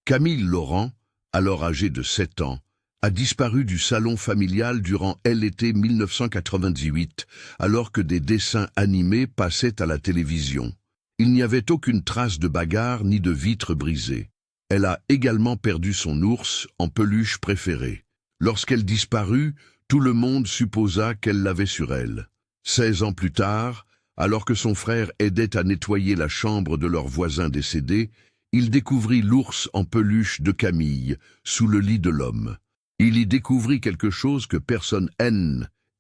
Camille Laurent, alors âgée de 7 ans, a disparu du salon familial durant l'été 1998, alors que des dessins animés passaient à la télévision. Il n'y avait aucune trace de bagarre ni de vitre brisée. Elle a également perdu son ours en peluche préféré. Lorsqu'elle disparut, tout le monde supposa qu'elle l'avait sur elle. 16 ans plus tard, alors que son frère aidait à nettoyer la chambre de leur voisin décédé, il découvrit l'ours en peluche de Camille, sous le lit de l'homme. Il y découvrit quelque chose que personne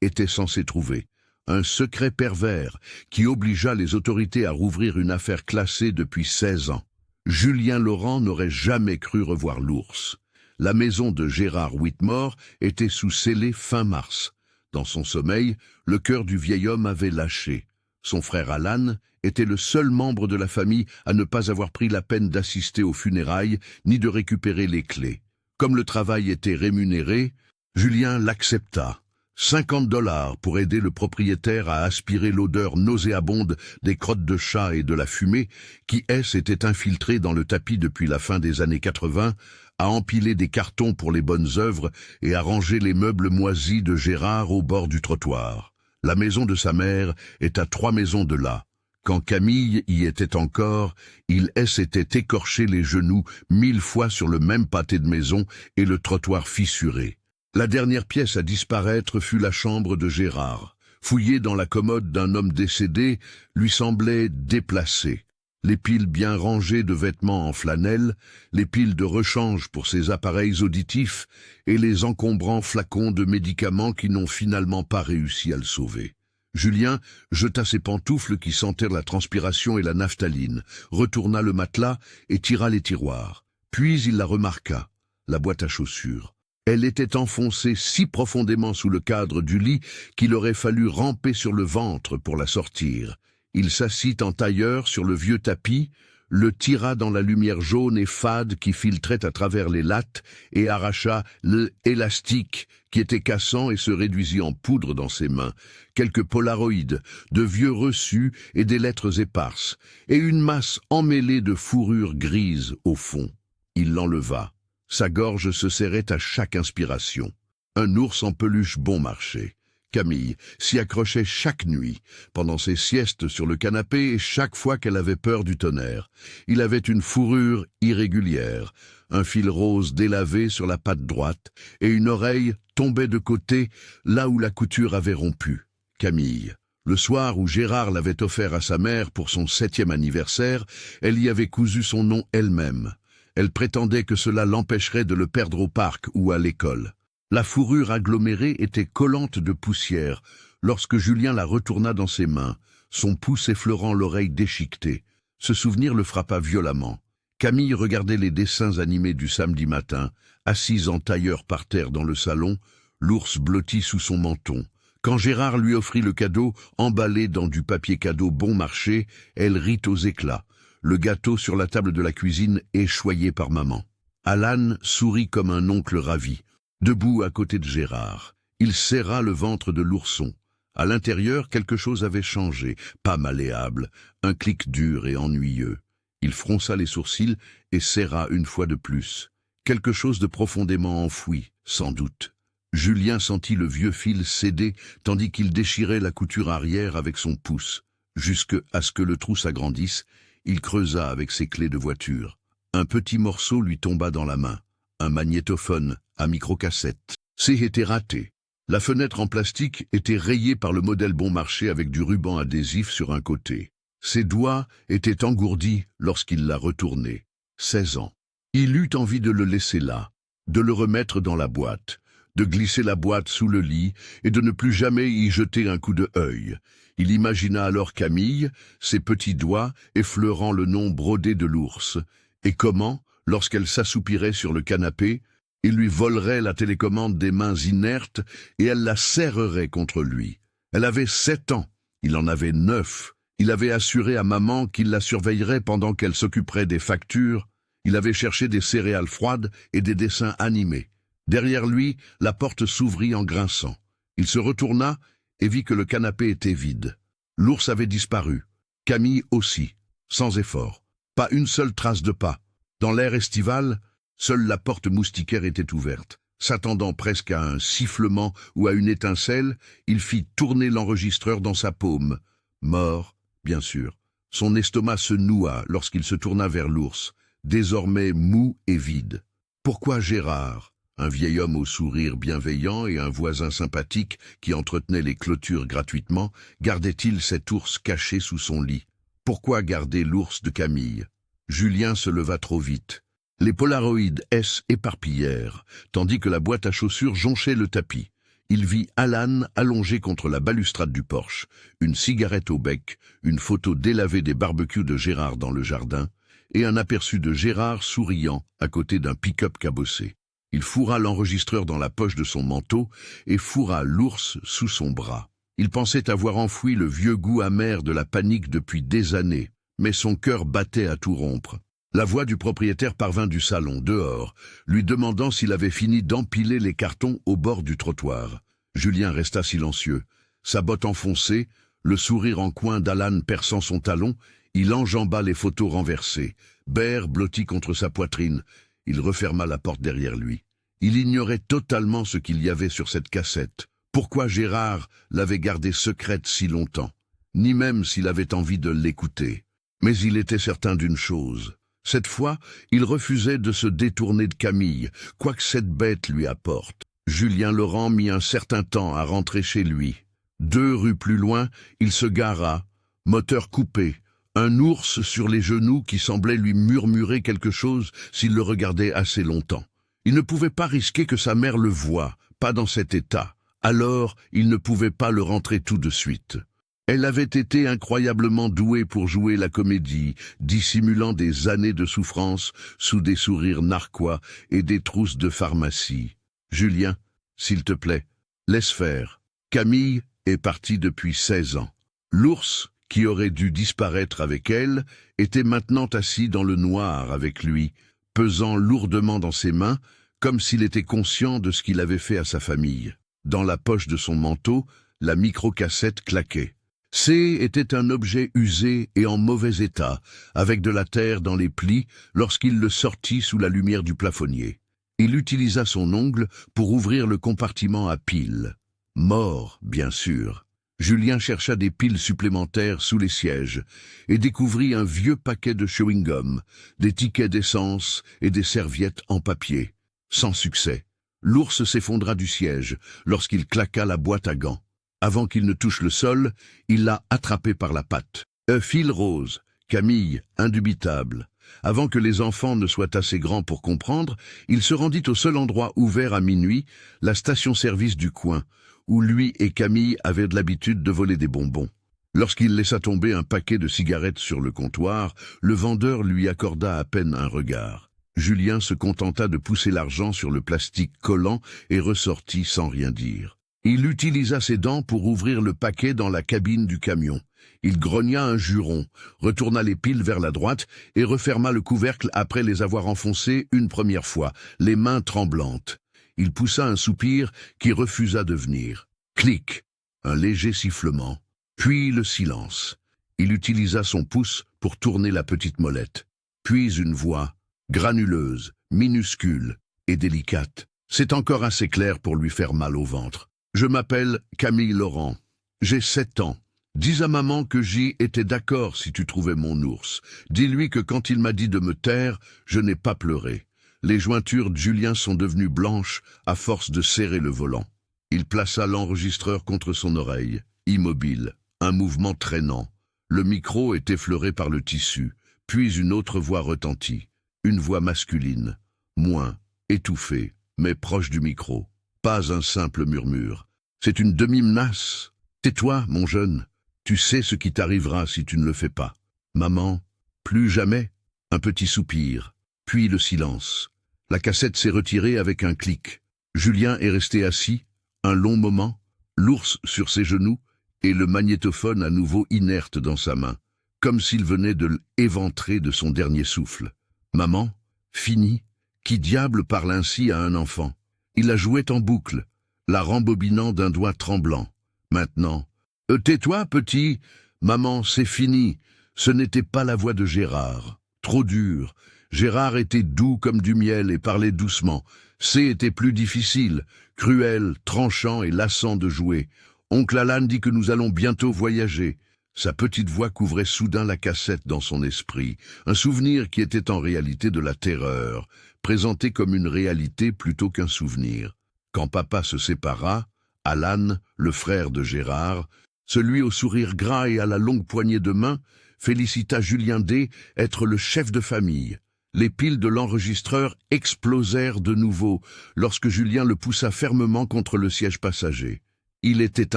était censé trouver. Un secret pervers qui obligea les autorités à rouvrir une affaire classée depuis 16 ans. Julien Laurent n'aurait jamais cru revoir l'ours. La maison de Gérard Whitmore était sous scellé fin mars. Dans son sommeil, le cœur du vieil homme avait lâché. Son frère Alan était le seul membre de la famille à ne pas avoir pris la peine d'assister aux funérailles ni de récupérer les clés. Comme le travail était rémunéré, Julien l'accepta. 50 $ pour aider le propriétaire à aspirer l'odeur nauséabonde des crottes de chat et de la fumée qui s'était infiltrée dans le tapis depuis la fin des années 80, à empiler des cartons pour les bonnes œuvres et à ranger les meubles moisis de Gérard au bord du trottoir. La maison de sa mère est à 3 maisons de là. Quand Camille y était encore, il s'était écorché les genoux 1000 fois sur le même pâté de maison et le trottoir fissuré. La dernière pièce à disparaître fut la chambre de Gérard. Fouillée dans la commode d'un homme décédé, lui semblait déplacée. Les piles bien rangées de vêtements en flanelle, les piles de rechange pour ses appareils auditifs et les encombrants flacons de médicaments qui n'ont finalement pas réussi à le sauver. Julien jeta ses pantoufles qui sentèrent la transpiration et la naphtaline, retourna le matelas et tira les tiroirs. Puis il la remarqua, la boîte à chaussures. Elle était enfoncée si profondément sous le cadre du lit qu'il aurait fallu ramper sur le ventre pour la sortir. Il s'assit en tailleur sur le vieux tapis, le tira dans la lumière jaune et fade qui filtrait à travers les lattes et arracha l'élastique qui était cassant et se réduisit en poudre dans ses mains, quelques polaroïdes, de vieux reçus et des lettres éparses, et une masse emmêlée de fourrure grise au fond. Il l'enleva. Sa gorge se serrait à chaque inspiration. Un ours en peluche bon marché. Camille s'y accrochait chaque nuit, pendant ses siestes sur le canapé et chaque fois qu'elle avait peur du tonnerre. Il avait une fourrure irrégulière, un fil rose délavé sur la patte droite et une oreille tombait de côté là où la couture avait rompu. Camille. Le soir où Gérard l'avait offert à sa mère pour son 7e anniversaire, elle y avait cousu son nom elle-même. Elle prétendait que cela l'empêcherait de le perdre au parc ou à l'école. La fourrure agglomérée était collante de poussière lorsque Julien la retourna dans ses mains, son pouce effleurant l'oreille déchiquetée. Ce souvenir le frappa violemment. Camille regardait les dessins animés du samedi matin, assise en tailleur par terre dans le salon, l'ours blotti sous son menton. Quand Gérard lui offrit le cadeau, emballé dans du papier cadeau bon marché, elle rit aux éclats. Le gâteau sur la table de la cuisine est choyé par maman. Alan sourit comme un oncle ravi. Debout à côté de Gérard, il serra le ventre de l'ourson. À l'intérieur, quelque chose avait changé, pas malléable, un clic dur et ennuyeux. Il fronça les sourcils et serra une fois de plus. Quelque chose de profondément enfoui, sans doute. Julien sentit le vieux fil céder tandis qu'il déchirait la couture arrière avec son pouce. Jusqu'à ce que le trou s'agrandisse, il creusa avec ses clés de voiture. Un petit morceau lui tomba dans la main. Un magnétophone à microcassette. C'était raté. La fenêtre en plastique était rayée par le modèle bon marché avec du ruban adhésif sur un côté. Ses doigts étaient engourdis lorsqu'il la retournait. 16 ans. Il eut envie de le laisser là, de le remettre dans la boîte, de glisser la boîte sous le lit et de ne plus jamais y jeter un coup d'œil. Il imagina alors Camille, ses petits doigts effleurant le nom brodé de l'ours. Et comment, lorsqu'elle s'assoupirait sur le canapé, il lui volerait la télécommande des mains inertes et elle la serrerait contre lui. Elle avait 7 ans, il en avait 9. Il avait assuré à maman qu'il la surveillerait pendant qu'elle s'occuperait des factures. Il avait cherché des céréales froides et des dessins animés. Derrière lui, la porte s'ouvrit en grinçant. Il se retourna et vit que le canapé était vide. L'ours avait disparu. Camille aussi, sans effort. Pas une seule trace de pas. Dans l'air estival, Seule la porte moustiquaire était ouverte. S'attendant presque à un sifflement ou à une étincelle, il fit tourner l'enregistreur dans sa paume. Mort, bien sûr. Son estomac se noua lorsqu'il se tourna vers l'ours, désormais mou et vide. Pourquoi Gérard, un vieil homme au sourire bienveillant et un voisin sympathique qui entretenait les clôtures gratuitement, gardait-il cet ours caché sous son lit? Pourquoi garder l'ours de Camille? Julien se leva trop vite. Les polaroïdes S éparpillèrent, tandis que la boîte à chaussures jonchait le tapis. Il vit Alan allongé contre la balustrade du porche, une cigarette au bec, une photo délavée des barbecues de Gérard dans le jardin, et un aperçu de Gérard souriant à côté d'un pick-up cabossé. Il fourra l'enregistreur dans la poche de son manteau et fourra l'ours sous son bras. Il pensait avoir enfoui le vieux goût amer de la panique depuis des années, mais son cœur battait à tout rompre. La voix du propriétaire parvint du salon, dehors, lui demandant s'il avait fini d'empiler les cartons au bord du trottoir. Julien resta silencieux. Sa botte enfoncée, le sourire en coin d'Alan perçant son talon, il enjamba les photos renversées. Bert blotti contre sa poitrine. Il referma la porte derrière lui. Il ignorait totalement ce qu'il y avait sur cette cassette. Pourquoi Gérard l'avait gardée secrète si longtemps? Ni même s'il avait envie de l'écouter. Mais il était certain d'une chose. Cette fois, il refusait de se détourner de Camille, quoi que cette bête lui apporte. Julien Laurent mit un certain temps à rentrer chez lui. 2 rues plus loin, il se gara, moteur coupé, un ours sur les genoux qui semblait lui murmurer quelque chose s'il le regardait assez longtemps. Il ne pouvait pas risquer que sa mère le voie, pas dans cet état. Alors, il ne pouvait pas le rentrer tout de suite. Elle avait été incroyablement douée pour jouer la comédie, dissimulant des années de souffrance sous des sourires narquois et des trousses de pharmacie. « Julien, s'il te plaît, laisse faire. Camille est partie depuis 16 ans. » L'ours, qui aurait dû disparaître avec elle, était maintenant assis dans le noir avec lui, pesant lourdement dans ses mains, comme s'il était conscient de ce qu'il avait fait à sa famille. Dans la poche de son manteau, la microcassette claquait. C était un objet usé et en mauvais état, avec de la terre dans les plis, lorsqu'il le sortit sous la lumière du plafonnier. Il utilisa son ongle pour ouvrir le compartiment à piles. Mort, bien sûr. Julien chercha des piles supplémentaires sous les sièges et découvrit un vieux paquet de chewing-gum, des tickets d'essence et des serviettes en papier. Sans succès. L'ours s'effondra du siège lorsqu'il claqua la boîte à gants. Avant qu'il ne touche le sol, il l'a attrapé par la patte. Un fil rose, Camille, indubitable. Avant que les enfants ne soient assez grands pour comprendre, il se rendit au seul endroit ouvert à minuit, la station-service du coin, où lui et Camille avaient de l'habitude de voler des bonbons. Lorsqu'il laissa tomber un paquet de cigarettes sur le comptoir, le vendeur lui accorda à peine un regard. Julien se contenta de pousser l'argent sur le plastique collant et ressortit sans rien dire. Il utilisa ses dents pour ouvrir le paquet dans la cabine du camion. Il grogna un juron, retourna les piles vers la droite et referma le couvercle après les avoir enfoncées une première fois, les mains tremblantes. Il poussa un soupir qui refusa de venir. Clic, un léger sifflement, puis le silence. Il utilisa son pouce pour tourner la petite molette. Puis une voix, granuleuse, minuscule et délicate. C'est encore assez clair pour lui faire mal au ventre. Je m'appelle Camille Laurent. J'ai 7 ans. Dis à maman que j'y étais d'accord si tu trouvais mon ours. Dis-lui que quand il m'a dit de me taire, je n'ai pas pleuré. Les jointures de Julien sont devenues blanches à force de serrer le volant. Il plaça l'enregistreur contre son oreille, immobile, un mouvement traînant. Le micro est effleuré par le tissu, puis une autre voix retentit. Une voix masculine, moins, étouffée, mais proche du micro. Pas un simple murmure. C'est une demi-menace. Tais-toi, mon jeune. Tu sais ce qui t'arrivera si tu ne le fais pas. Maman, plus jamais. Un petit soupir, puis le silence. La cassette s'est retirée avec un clic. Julien est resté assis, un long moment, l'ours sur ses genoux et le magnétophone à nouveau inerte dans sa main, comme s'il venait de l'éventrer de son dernier souffle. Maman, fini. Qui diable parle ainsi à un enfant? Il la jouait en boucle, la rembobinant d'un doigt tremblant. Maintenant, « Tais-toi, petit. Maman, c'est fini. » Ce n'était pas la voix de Gérard. Trop dur. Gérard était doux comme du miel et parlait doucement. C était plus difficile, cruel, tranchant et lassant de jouer. Oncle Alan dit que nous allons bientôt voyager. Sa petite voix couvrait soudain la cassette dans son esprit, un souvenir qui était en réalité de la terreur, présenté comme une réalité plutôt qu'un souvenir. Quand papa se sépara, Alan, le frère de Gérard, celui au sourire gras et à la longue poignée de main, félicita Julien D. être le chef de famille. Les piles de l'enregistreur explosèrent de nouveau lorsque Julien le poussa fermement contre le siège passager. Il était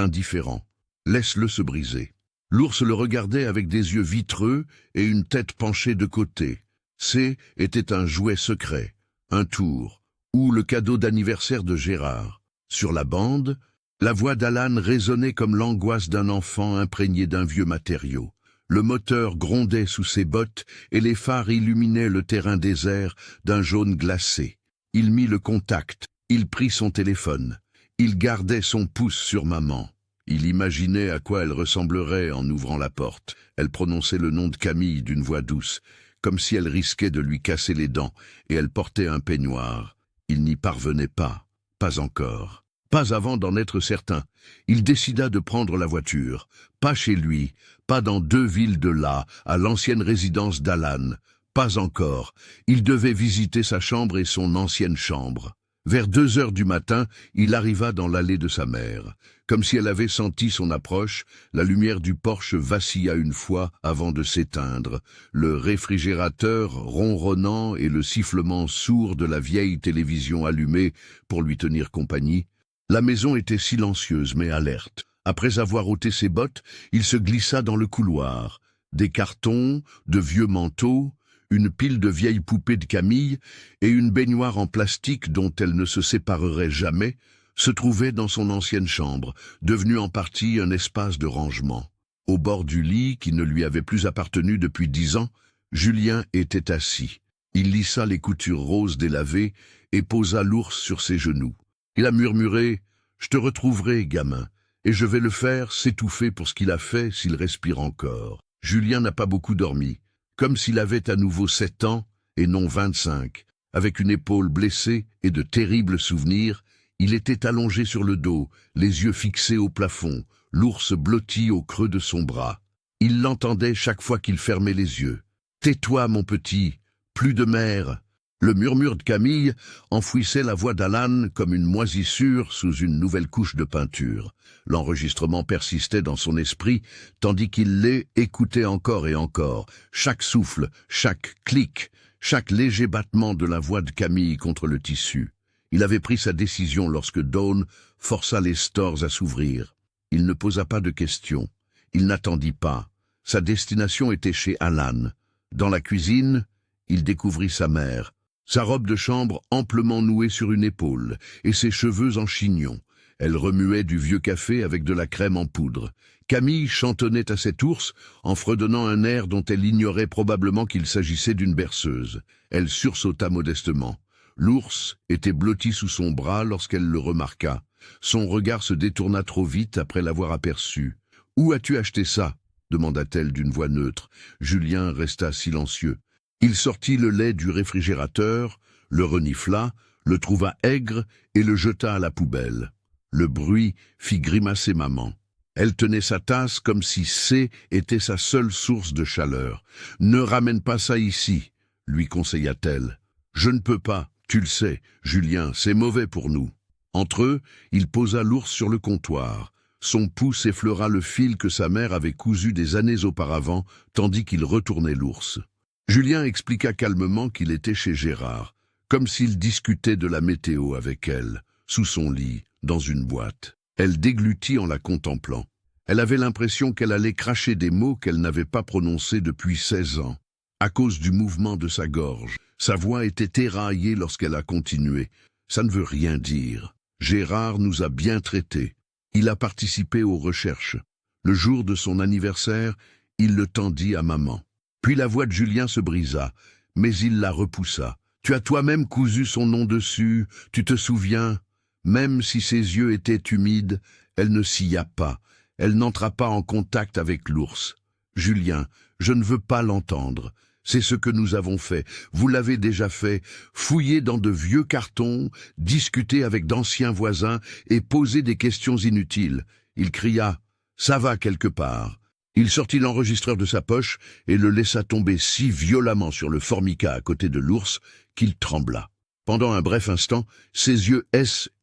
indifférent. Laisse-le se briser. L'ours le regardait avec des yeux vitreux et une tête penchée de côté. C était un jouet secret, un tour, ou le cadeau d'anniversaire de Gérard. Sur la bande, la voix d'Alan résonnait comme l'angoisse d'un enfant imprégné d'un vieux matériau. Le moteur grondait sous ses bottes et les phares illuminaient le terrain désert d'un jaune glacé. Il mit le contact, il prit son téléphone. Il gardait son pouce sur maman. Il imaginait à quoi elle ressemblerait en ouvrant la porte. Elle prononçait le nom de Camille d'une voix douce, comme si elle risquait de lui casser les dents, et elle portait un peignoir. Il n'y parvenait pas encore. Pas avant d'en être certain. Il décida de prendre la voiture. Pas chez lui, pas dans 2 villes de là, à l'ancienne résidence d'Alan. Pas encore. Il devait visiter sa chambre et son ancienne chambre. Vers 2 heures du matin, il arriva dans l'allée de sa mère. Comme si elle avait senti son approche, la lumière du porche vacilla une fois avant de s'éteindre. Le réfrigérateur ronronnant et le sifflement sourd de la vieille télévision allumée pour lui tenir compagnie. La maison était silencieuse mais alerte. Après avoir ôté ses bottes, il se glissa dans le couloir. Des cartons, de vieux manteaux, une pile de vieilles poupées de Camille et une baignoire en plastique dont elle ne se séparerait jamais se trouvaient dans son ancienne chambre, devenue en partie un espace de rangement. Au bord du lit, qui ne lui avait plus appartenu depuis 10 ans, Julien était assis. Il lissa les coutures roses délavées et posa l'ours sur ses genoux. Il a murmuré « Je te retrouverai, gamin, et je vais le faire s'étouffer pour ce qu'il a fait s'il respire encore. » Julien n'a pas beaucoup dormi, comme s'il avait à nouveau 7 ans et non 25. Avec une épaule blessée et de terribles souvenirs, il était allongé sur le dos, les yeux fixés au plafond, l'ours blotti au creux de son bras. Il l'entendait chaque fois qu'il fermait les yeux. « Tais-toi, mon petit, plus de mère !» Le murmure de Camille enfouissait la voix d'Alan comme une moisissure sous une nouvelle couche de peinture. L'enregistrement persistait dans son esprit, tandis qu'il les écoutait encore et encore. Chaque souffle, chaque clic, chaque léger battement de la voix de Camille contre le tissu. Il avait pris sa décision lorsque Dawn força les stores à s'ouvrir. Il ne posa pas de questions. Il n'attendit pas. Sa destination était chez Alan. Dans la cuisine, il découvrit sa mère. Sa robe de chambre amplement nouée sur une épaule, et ses cheveux en chignon. Elle remuait du vieux café avec de la crème en poudre. Camille chantonnait à cet ours en fredonnant un air dont elle ignorait probablement qu'il s'agissait d'une berceuse. Elle sursauta modestement. L'ours était blotti sous son bras lorsqu'elle le remarqua. Son regard se détourna trop vite après l'avoir aperçu. « Où as-tu acheté ça ?» demanda-t-elle d'une voix neutre. Julien resta silencieux. Il sortit le lait du réfrigérateur, le renifla, le trouva aigre et le jeta à la poubelle. Le bruit fit grimacer maman. Elle tenait sa tasse comme si C était sa seule source de chaleur. « Ne ramène pas ça ici », lui conseilla-t-elle. « Je ne peux pas, tu le sais, Julien, c'est mauvais pour nous. » Entre eux, il posa l'ours sur le comptoir. Son pouce effleura le fil que sa mère avait cousu des années auparavant, tandis qu'il retournait l'ours. Julien expliqua calmement qu'il était chez Gérard, comme s'il discutait de la météo avec elle, sous son lit, dans une boîte. Elle déglutit en la contemplant. Elle avait l'impression qu'elle allait cracher des mots qu'elle n'avait pas prononcés depuis 16 ans. À cause du mouvement de sa gorge, sa voix était éraillée lorsqu'elle a continué. « Ça ne veut rien dire. Gérard nous a bien traités. Il a participé aux recherches. Le jour de son anniversaire, il le tendit à maman. Puis la voix de Julien se brisa, mais il la repoussa. « Tu as toi-même cousu son nom dessus, tu te souviens ?» Même si ses yeux étaient humides, elle ne scia pas. Elle n'entra pas en contact avec l'ours. « Julien, je ne veux pas l'entendre. C'est ce que nous avons fait. Vous l'avez déjà fait. Fouiller dans de vieux cartons, discuter avec d'anciens voisins et poser des questions inutiles. Il cria « Ça va quelque part ». Il sortit l'enregistreur de sa poche et le laissa tomber si violemment sur le formica à côté de l'ours qu'il trembla. Pendant un bref instant, ses yeux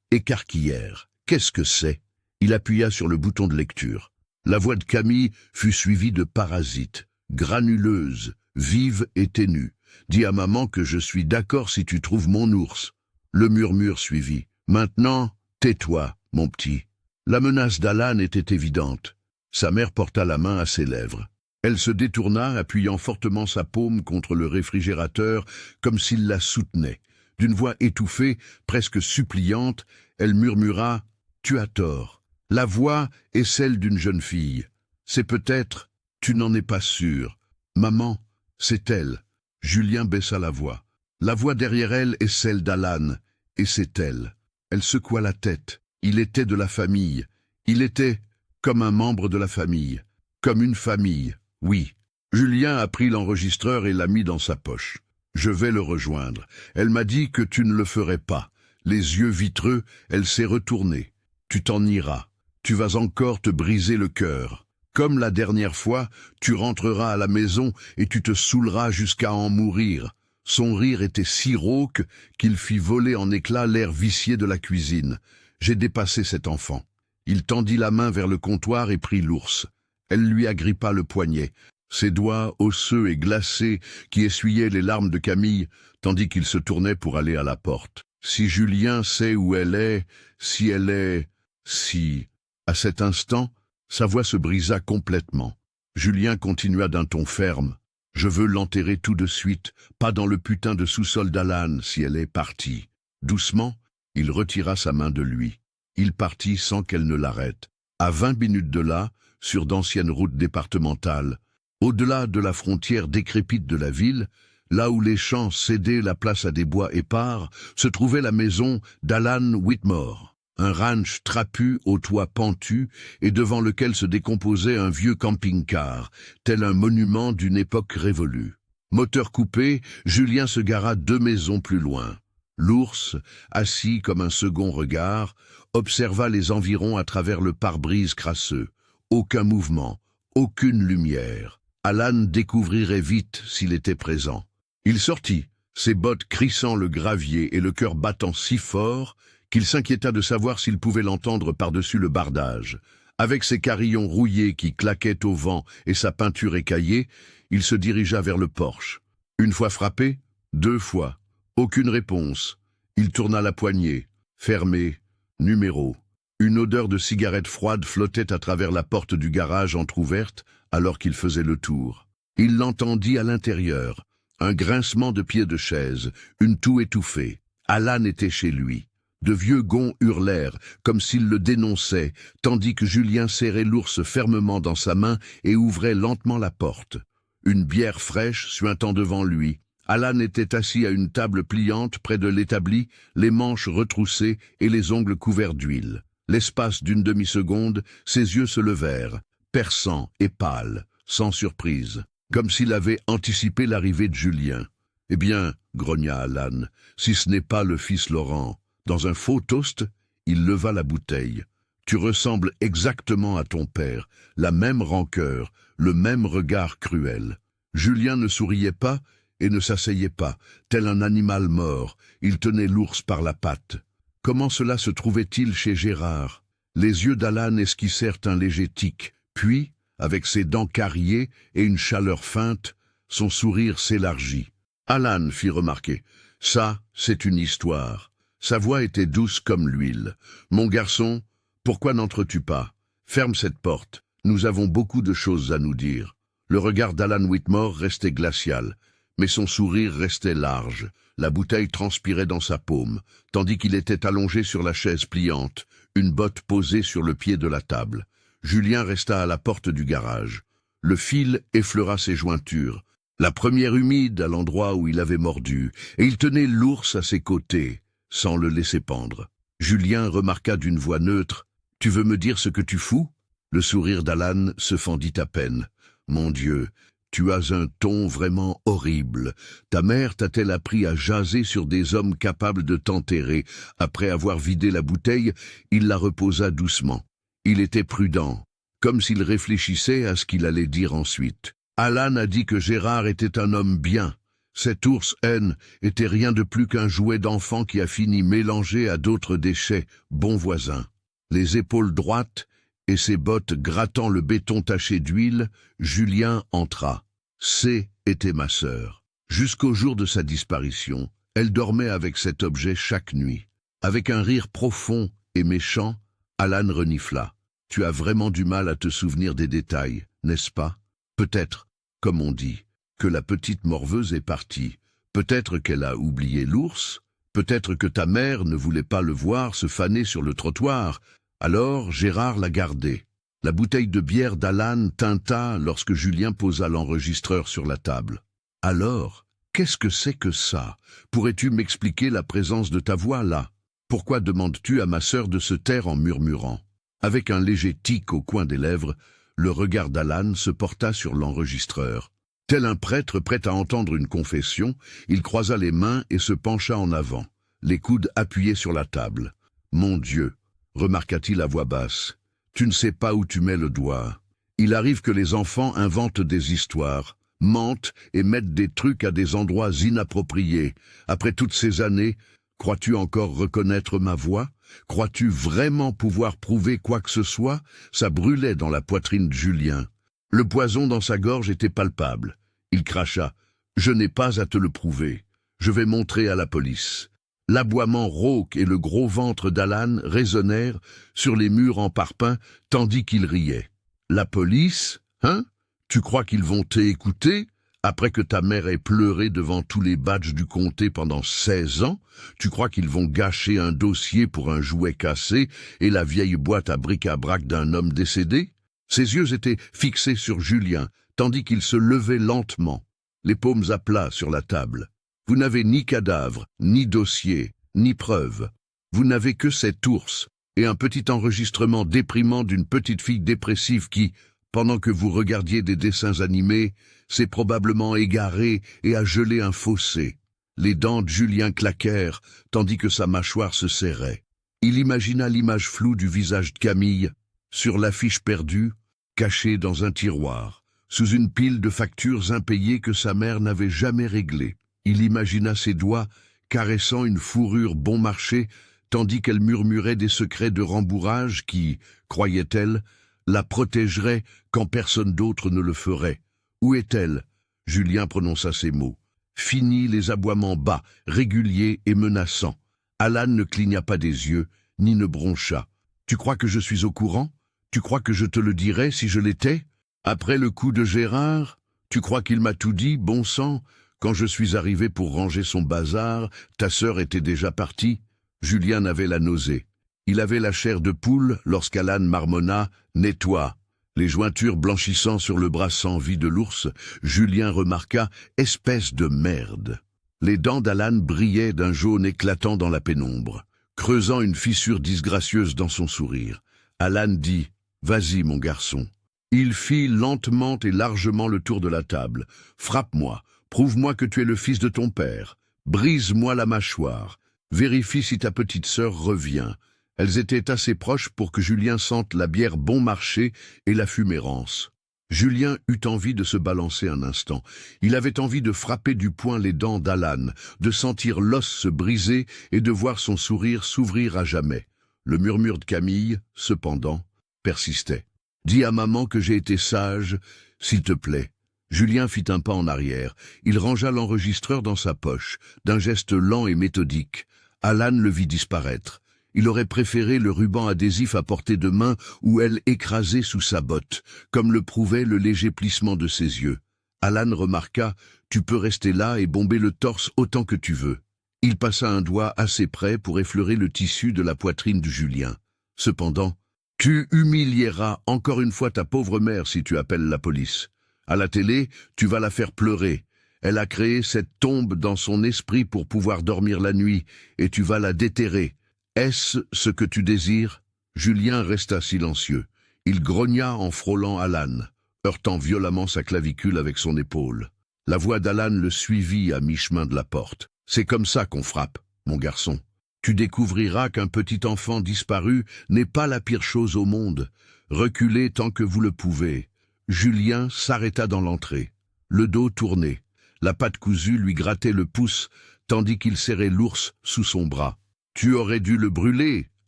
écarquillèrent. Qu'est-ce que c'est? Il appuya sur le bouton de lecture. La voix de Camille fut suivie de parasites, granuleuse, vive et ténue. Dis à maman que je suis d'accord si tu trouves mon ours. Le murmure suivit. Maintenant, tais-toi, mon petit. La menace d'Alan était évidente. Sa mère porta la main à ses lèvres. Elle se détourna, appuyant fortement sa paume contre le réfrigérateur, comme s'il la soutenait. D'une voix étouffée, presque suppliante, elle murmura « Tu as tort. La voix est celle d'une jeune fille. C'est peut-être, tu n'en es pas sûr. Maman, c'est elle. » Julien baissa la voix. La voix derrière elle est celle d'Alan, et c'est elle. Elle secoua la tête. Il était de la famille. Il était comme un membre de la famille. Comme une famille, oui. Julien a pris l'enregistreur et l'a mis dans sa poche. Je vais le rejoindre. Elle m'a dit que tu ne le ferais pas. Les yeux vitreux, elle s'est retournée. Tu t'en iras. Tu vas encore te briser le cœur. Comme la dernière fois, tu rentreras à la maison et tu te saouleras jusqu'à en mourir. Son rire était si rauque qu'il fit voler en éclats l'air vicié de la cuisine. J'ai dépassé cet enfant. Il tendit la main vers le comptoir et prit l'ours. Elle lui agrippa le poignet. Ses doigts osseux et glacés qui essuyaient les larmes de Camille, tandis qu'il se tournait pour aller à la porte. Si Julien sait où elle est, si elle est... si... À cet instant, sa voix se brisa complètement. Julien continua d'un ton ferme. « Je veux l'enterrer tout de suite, pas dans le putain de sous-sol d'Alan si elle est partie. » Doucement, il retira sa main de lui. Il partit sans qu'elle ne l'arrête. À 20 minutes de là, sur d'anciennes routes départementales, au-delà de la frontière décrépite de la ville, là où les champs cédaient la place à des bois épars, se trouvait la maison d'Alan Whitmore. Un ranch trapu au toit pentu et devant lequel se décomposait un vieux camping-car, tel un monument d'une époque révolue. Moteur coupé, Julien se gara 2 maisons plus loin. L'ours, assis comme un second regard, observa les environs à travers le pare-brise crasseux. Aucun mouvement, aucune lumière. Alan découvrirait vite s'il était présent. Il sortit, ses bottes crissant le gravier et le cœur battant si fort qu'il s'inquiéta de savoir s'il pouvait l'entendre par-dessus le bardage. Avec ses carillons rouillés qui claquaient au vent et sa peinture écaillée, il se dirigea vers le porche. Une fois frappé, 2 fois. Aucune réponse. Il tourna la poignée. Fermé. Numéro. Une odeur de cigarette froide flottait à travers la porte du garage entr'ouverte alors qu'il faisait le tour. Il l'entendit à l'intérieur. Un grincement de pieds de chaise, une toux étouffée. Alan était chez lui. De vieux gonds hurlèrent, comme s'ils le dénonçaient, tandis que Julien serrait l'ours fermement dans sa main et ouvrait lentement la porte. Une bière fraîche suintant devant lui. Alan était assis à une table pliante près de l'établi, les manches retroussées et les ongles couverts d'huile. L'espace d'une demi-seconde, ses yeux se levèrent, perçants et pâles, sans surprise, comme s'il avait anticipé l'arrivée de Julien. « Eh bien, grogna Alan, si ce n'est pas le fils Laurent. » Dans un faux toast, il leva la bouteille. « Tu ressembles exactement à ton père, la même rancœur, le même regard cruel. » Julien ne souriait pas et ne s'asseyait pas, tel un animal mort. Il tenait l'ours par la patte. Comment cela se trouvait-il chez Gérard? Les yeux d'Alan esquissèrent un léger tic, puis, avec ses dents cariées et une chaleur feinte, son sourire s'élargit. Alan fit remarquer, « Ça, c'est une histoire. » Sa voix était douce comme l'huile. « Mon garçon, pourquoi n'entres-tu pas? Ferme cette porte. Nous avons beaucoup de choses à nous dire. » Le regard d'Alan Whitmore restait glacial, mais son sourire restait large. La bouteille transpirait dans sa paume, tandis qu'il était allongé sur la chaise pliante, une botte posée sur le pied de la table. Julien resta à la porte du garage. Le fil effleura ses jointures, la première humide à l'endroit où il avait mordu, et il tenait l'ours à ses côtés, sans le laisser pendre. Julien remarqua d'une voix neutre, « Tu veux me dire ce que tu fous ?» Le sourire d'Alan se fendit à peine. « Mon Dieu, Tu as un ton vraiment horrible. Ta mère t'a-t-elle appris à jaser sur des hommes capables de t'enterrer? Après avoir vidé la bouteille, il la reposa doucement. Il était prudent, comme s'il réfléchissait à ce qu'il allait dire ensuite. Alan a dit que Gérard était un homme bien. Cet ours N était rien de plus qu'un jouet d'enfant qui a fini mélangé à d'autres déchets, bon voisin. Les épaules droites et ses bottes grattant le béton taché d'huile, Julien entra. C était ma sœur. Jusqu'au jour de sa disparition, elle dormait avec cet objet chaque nuit. Avec un rire profond et méchant, Alan renifla. « Tu as vraiment du mal à te souvenir des détails, n'est-ce pas? Peut-être, comme on dit, que la petite morveuse est partie. Peut-être qu'elle a oublié l'ours. Peut-être que ta mère ne voulait pas le voir se faner sur le trottoir. Alors Gérard l'a gardé. » La bouteille de bière d'Alan tinta lorsque Julien posa l'enregistreur sur la table. « Alors, qu'est-ce que c'est que ça? Pourrais-tu m'expliquer la présence de ta voix là? Pourquoi demandes-tu à ma sœur de se taire en murmurant ?» Avec un léger tic au coin des lèvres, le regard d'Alan se porta sur l'enregistreur. Tel un prêtre prêt à entendre une confession, il croisa les mains et se pencha en avant, les coudes appuyés sur la table. « Mon Dieu !» remarqua-t-il à voix basse. « Tu ne sais pas où tu mets le doigt. Il arrive que les enfants inventent des histoires, mentent et mettent des trucs à des endroits inappropriés. Après toutes ces années, crois-tu encore reconnaître ma voix? Crois-tu vraiment pouvoir prouver quoi que ce soit ?» Ça brûlait dans la poitrine de Julien. Le poison dans sa gorge était palpable. Il cracha. « Je n'ai pas à te le prouver. Je vais montrer à la police. » L'aboiement rauque et le gros ventre d'Alan résonnèrent sur les murs en parpaing tandis qu'il riait. « La police? Hein? Tu crois qu'ils vont t'écouter? Après que ta mère ait pleuré devant tous les badges du comté pendant 16 ans, tu crois qu'ils vont gâcher un dossier pour un jouet cassé et la vieille boîte à bric-à-brac d'un homme décédé? » Ses yeux étaient fixés sur Julien, tandis qu'il se levait lentement, les paumes à plat sur la table. « Vous n'avez ni cadavre, ni dossier, ni preuve. Vous n'avez que cet ours et un petit enregistrement déprimant d'une petite fille dépressive qui, pendant que vous regardiez des dessins animés, s'est probablement égarée et a gelé un fossé. » Les dents de Julien claquèrent, tandis que sa mâchoire se serrait. Il imagina l'image floue du visage de Camille, sur l'affiche perdue, cachée dans un tiroir, sous une pile de factures impayées que sa mère n'avait jamais réglées. Il imagina ses doigts caressant une fourrure bon marché, tandis qu'elle murmurait des secrets de rembourrage qui, croyait-elle, la protégeraient quand personne d'autre ne le ferait. Où est-elle? Julien prononça ces mots. Fini les aboiements bas, réguliers et menaçants. Alan ne cligna pas des yeux, ni ne broncha. « Tu crois que je suis au courant? Tu crois que je te le dirais si je l'étais? Après le coup de Gérard, tu crois qu'il m'a tout dit, bon sang? Quand je suis arrivé pour ranger son bazar, ta sœur était déjà partie. » Julien avait la nausée. Il avait la chair de poule lorsqu'Alan marmonna « Nettoie ». Les jointures blanchissant sur le bras sans vie de l'ours, Julien remarqua « Espèce de merde ». Les dents d'Alan brillaient d'un jaune éclatant dans la pénombre, creusant une fissure disgracieuse dans son sourire. Alan dit « Vas-y, mon garçon ». Il fit lentement et largement le tour de la table. « Frappe-moi, prouve-moi que tu es le fils de ton père. Brise-moi la mâchoire. Vérifie si ta petite sœur revient. » Elles étaient assez proches pour que Julien sente la bière bon marché et la fumée rance. Julien eut envie de se balancer un instant. Il avait envie de frapper du poing les dents d'Alan, de sentir l'os se briser et de voir son sourire s'ouvrir à jamais. Le murmure de Camille, cependant, persistait. « Dis à maman que j'ai été sage, s'il te plaît. » Julien fit un pas en arrière. Il rangea l'enregistreur dans sa poche, d'un geste lent et méthodique. Alan le vit disparaître. Il aurait préféré le ruban adhésif à portée de main ou elle écrasée sous sa botte, comme le prouvait le léger plissement de ses yeux. Alan remarqua « Tu peux rester là et bomber le torse autant que tu veux. » Il passa un doigt assez près pour effleurer le tissu de la poitrine de Julien. Cependant, « Tu humilieras encore une fois ta pauvre mère si tu appelles la police. À la télé, tu vas la faire pleurer. Elle a créé cette tombe dans son esprit pour pouvoir dormir la nuit, et tu vas la déterrer. Est-ce ce que tu désires ?» Julien resta silencieux. Il grogna en frôlant Alan. heurtant violemment sa clavicule avec son épaule. La voix d'Alan le suivit à mi-chemin de la porte. « C'est comme ça qu'on frappe, mon garçon. Tu découvriras qu'un petit enfant disparu n'est pas la pire chose au monde. Reculez tant que vous le pouvez. » Julien s'arrêta dans l'entrée, le dos tourné. La patte cousue lui grattait le pouce, tandis qu'il serrait l'ours sous son bras. « Tu aurais dû le brûler,